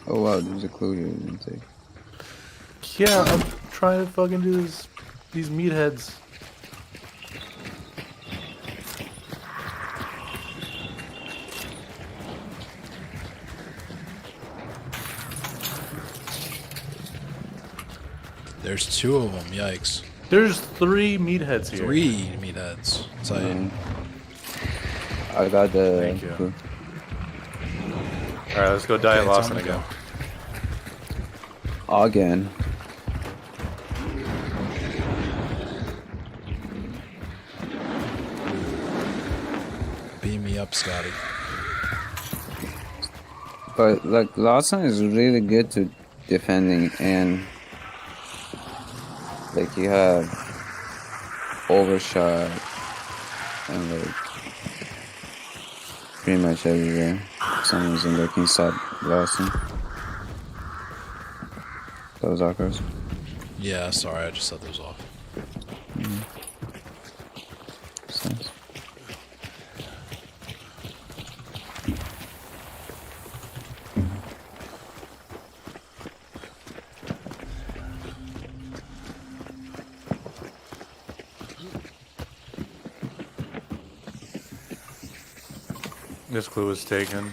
Oh wow, there's a clue here, didn't take. Yeah, I'm trying to fucking do these meatheads. There's 2 of them. Yikes. There's 3 meatheads here. 3 meatheads. So I got the Thank you. clue. Alright, let's go die at Okay, Lawson time to again. Again. beam me up, Scotty. But like Lawson is really good to defending, and like you have overshot and like pretty much everywhere. For some reason they can stop Lawson. Those occurs. Yeah, sorry, I just set those off. Sense. This clue was taken.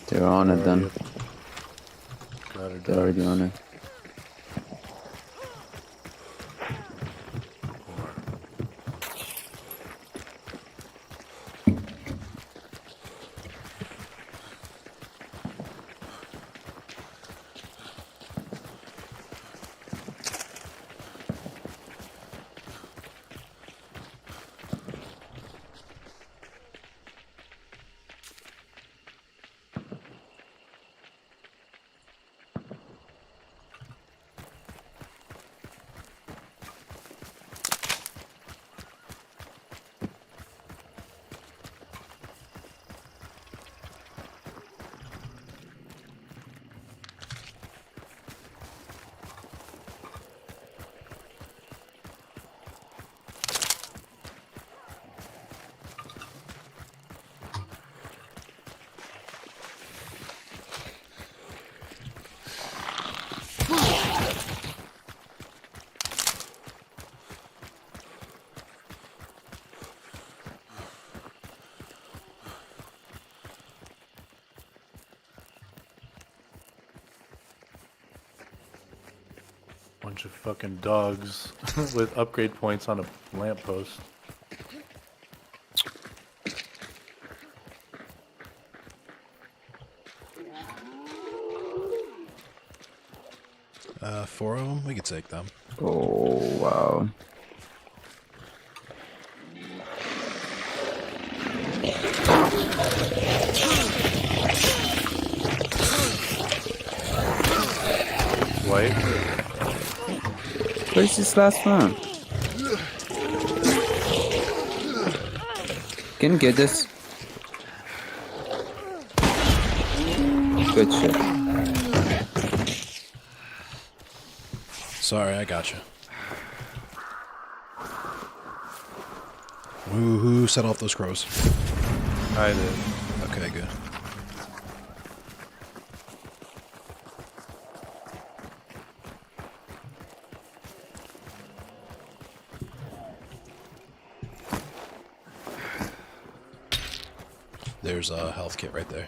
They're on it then. Got her They're already on it. Bunch of fucking dogs with upgrade points on a lamppost. Four of them? We could take them. Oh, wow. White. Where's this last one? Can you get this? Good shit. Sorry, I got you. Who set off those crows? I did. Okay, good. There's a health kit right there.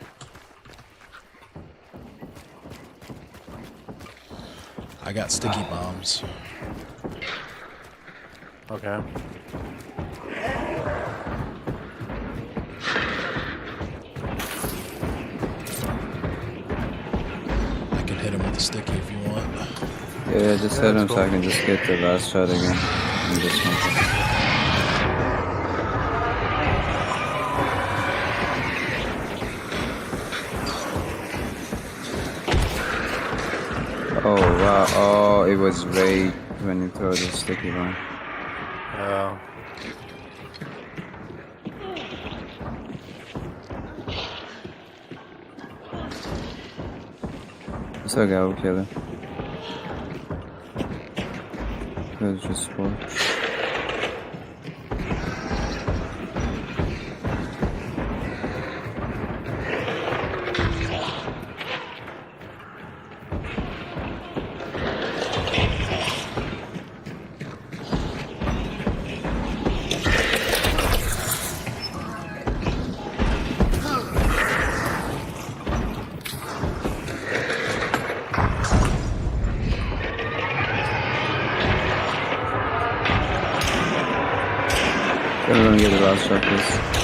I got sticky bombs. Okay. I can hit him with a sticky if you want. Yeah, just hit him so I can just get the last shot again. And just oh wow, oh, it was right when you throw the sticky bomb. Oh. It's okay, I will kill him. It was just four. We're gonna get the last shot, please.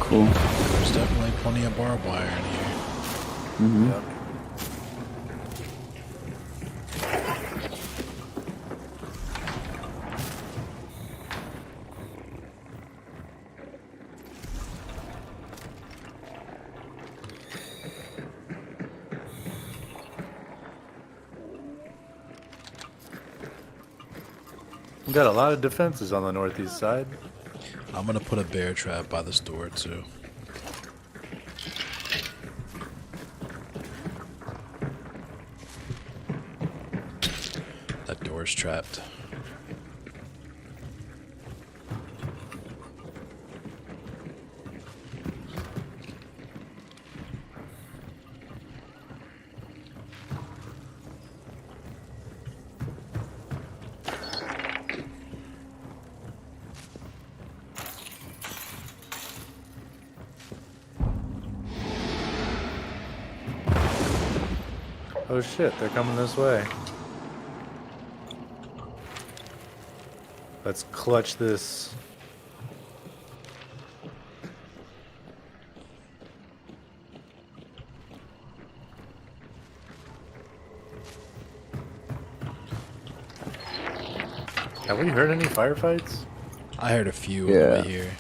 Cool. There's definitely plenty of barbed wire in here. Mm-hmm. Yep. We got a lot of defenses on the northeast side. I'm gonna put a bear trap by this door too. That door's trapped. Oh shit, they're coming this way. Let's clutch this. Have we heard any firefights? I heard a few on the way here.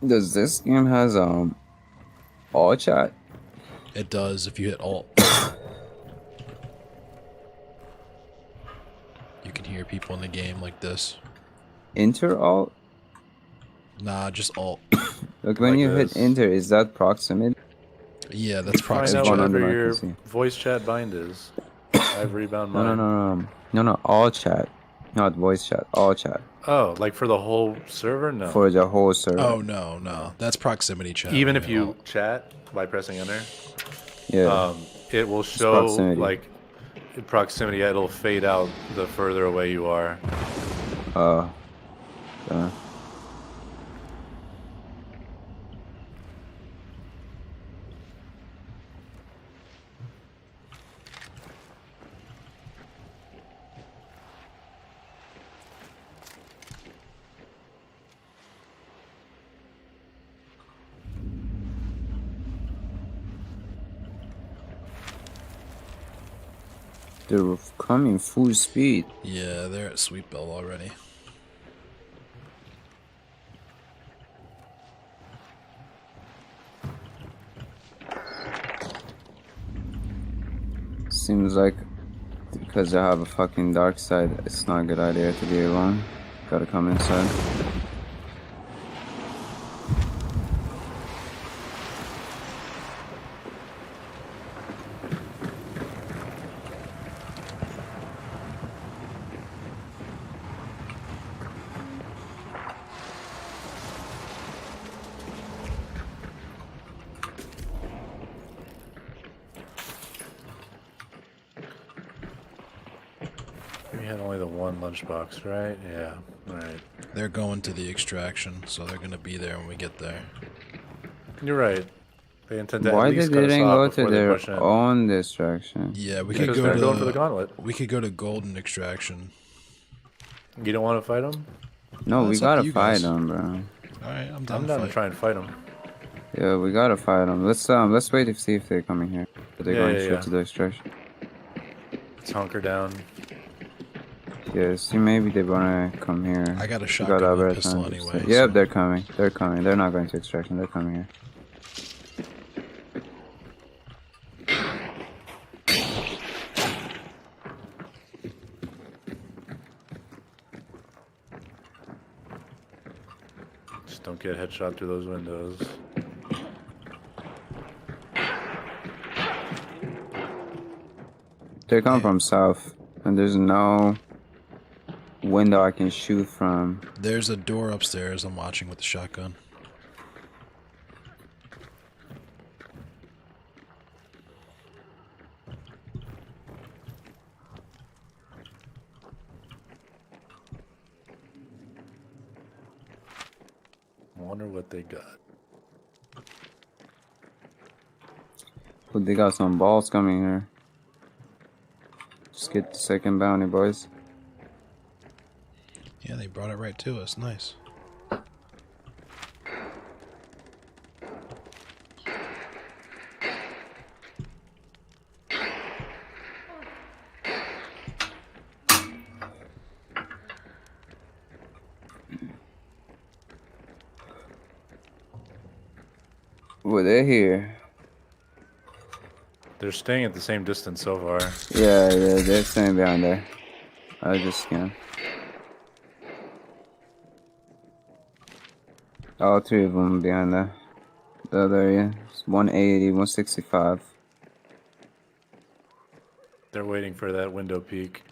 Does this game has all chat? It does if you hit Alt. You can hear people in the game like this. Enter alt? Nah, just Alt. Look, when Like you this. hit enter, is that proximity? Yeah, that's Find proxy out one chat. under whatever my your PC. voice chat bind is. I've rebound mine. No, all chat. Not voice chat, all chat. Oh, like for the whole server? No. For the whole server. Oh no, that's proximity chat. Even if you chat by pressing enter, Yeah. it will show proximity. like in proximity. It'll fade out the further away you are. Uh, They're coming full speed. Yeah, they're at Sweet Bell already. Seems like because they have a fucking dark side, it's not a good idea to be alone. Gotta come inside. We had only the one lunchbox, right? Yeah. Alright. They're going to the extraction, so they're gonna be there when we get there. You're right. They intend to Why at least they cut us didn't off go to before they their push in. own distraction? Yeah, we Because could go they're to going for the gauntlet. We could go to Golden Extraction. You don't want to fight them? No, we That's up to gotta you fight guys. them, bro. Alright, I'm I'm down down to to fight. try and fight them. Yeah, we gotta fight them. Let's wait to see if they're coming here. But they're going straight to the extraction. Let's hunker down. Yeah, see, maybe they wanna come here. I got a We shotgun got and a our pistol time. anyway. Yep, so- they're coming. They're coming. They're not going to extraction. They're coming here. Just don't get headshot through those windows. They come from south, and there's no window I can shoot from. There's a door upstairs I'm watching with the shotgun. I wonder what they got. But they got some balls coming here. Just get the second bounty, boys. Yeah, they brought it right to us. Nice. Well, they're here. They're staying at the same distance so far. Yeah, they're staying behind there. I just scanned. All three of them behind the other area. It's 180, 165. They're waiting for that window peek.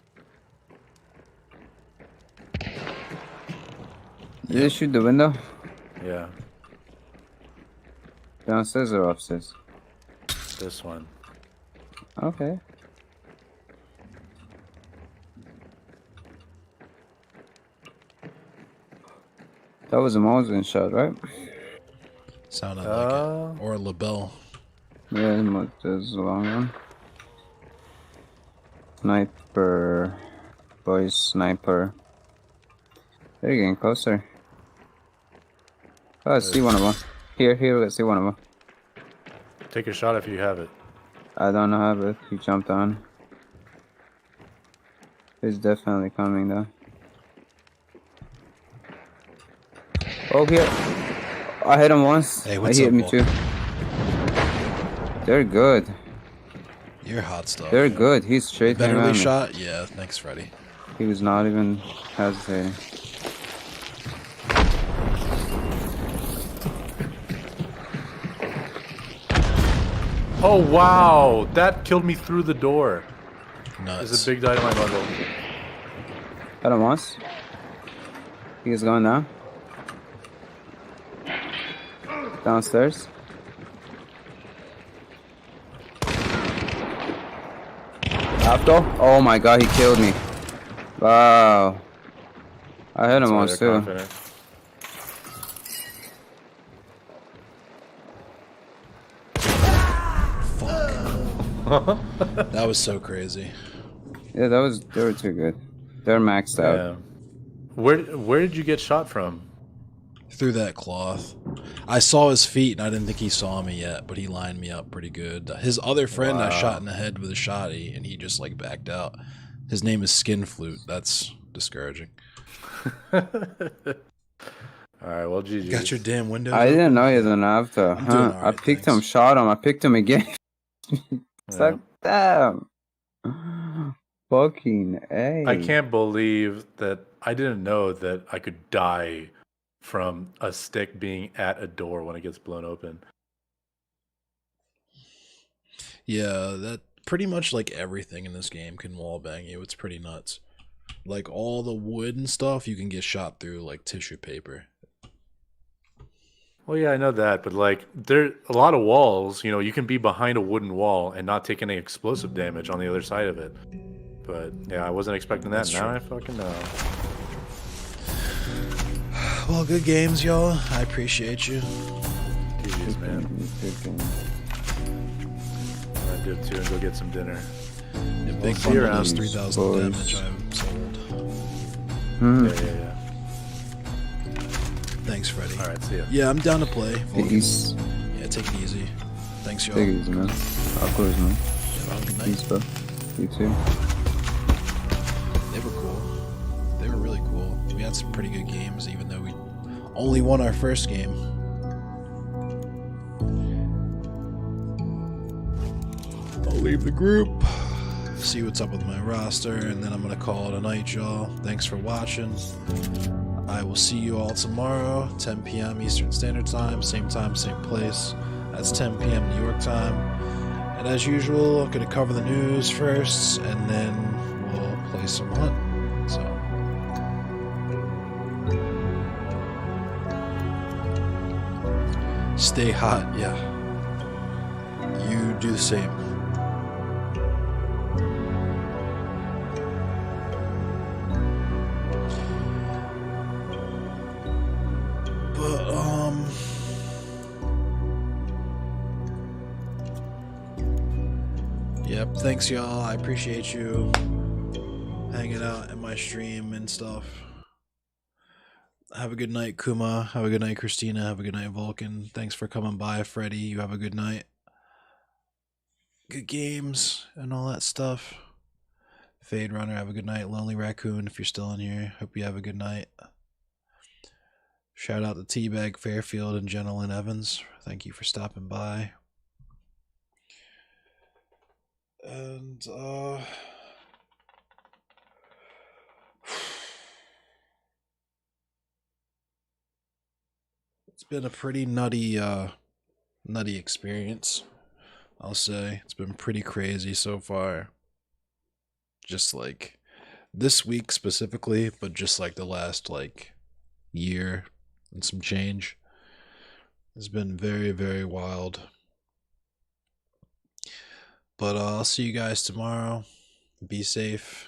Did they shoot the window? Yeah, Downstairs or upstairs? this one. Okay. That was a Mosin shot, right? Sounded like it. Or a LaBelle. Yeah, there's a long one. Sniper. Boys, sniper. They're getting closer. Oh, I see one of them. Here, I see one of them. Take a shot if you have it. I don't have it. He jumped on. He's definitely coming though. Oh, here. I hit him once. Hey, what's he hit up, me Paul? too. They're good. You're hot stuff. They're good. He's straight Betterly at me. shot? Yeah, thanks, Freddy. He was not even hesitating. Oh wow! That killed me through the door. Nuts. There's a big dynamite bundle. Hit him once. He is going down. Downstairs. After? Oh my god, he killed me. Wow. I hit him once too. Confident. That was so crazy. Yeah, they were too good. They're maxed out. Yeah. Where did you get shot from? Through that cloth. I saw his feet, and I didn't think he saw me yet, but he lined me up pretty good. His other friend I shot in the head with a shotty, and he just like backed out. His name is Skin Flute. That's discouraging. All right, well, GG. Got your damn windows I open? didn't know he didn't have to. I'm doing all I right, picked thanks. him, shot him. I picked him again. It's like, damn. Fucking A. I can't believe that I didn't know that I could die from a stick being at a door when it gets blown open. Yeah, that pretty much like everything in this game can wallbang you. It's pretty nuts. Like all the wood and stuff, you can get shot through like tissue paper. Well, yeah, I know that, but like there a lot of walls, you know, you can be behind a wooden wall and not take any explosive damage on the other side of it. But yeah, I wasn't expecting that. That's now true. I fucking know. Well, good games, y'all. I appreciate you. GG's, man. I'm gonna dip too and go get some dinner. Yeah, big see you bundle around, is 3,000 damage I've sold. Yeah. Thanks, Freddy. All right, see ya. Yeah, I'm down to play. Peace. Yeah, take it easy. Thanks, y'all. Take it easy, man. Of course, man. Yeah, have a good night. Peace, bro. You too. They were cool. They were really cool. We had some pretty good games, even though we only won our first game. I'll leave the group, see what's up with my roster, and then I'm going to call it a night, y'all. Thanks for watching. I will see you all tomorrow, 10 p.m. Eastern Standard Time, same place. That's 10 p.m. New York time. And as usual, I'm going to cover the news first, and then we'll play some Hunt. So, stay hot, yeah. You do the same. Yep, thanks y'all. I appreciate you hanging out in my stream and stuff. Have a good night, Kuma. Have a good night, Christina. Have a good night, Vulcan. Thanks for coming by, Freddy. You have a good night. Good games and all that stuff. Fade Runner, have a good night. Lonely Raccoon, if you're still in here, hope you have a good night. Shout out to Teabag Fairfield and Jenna Lynn Evans. Thank you for stopping by. And, it's been a pretty nutty experience, I'll say. It's been pretty crazy so far. Just like this week specifically, but just like the last like year and some change. It's been very, very wild. But I'll see you guys tomorrow. Be safe.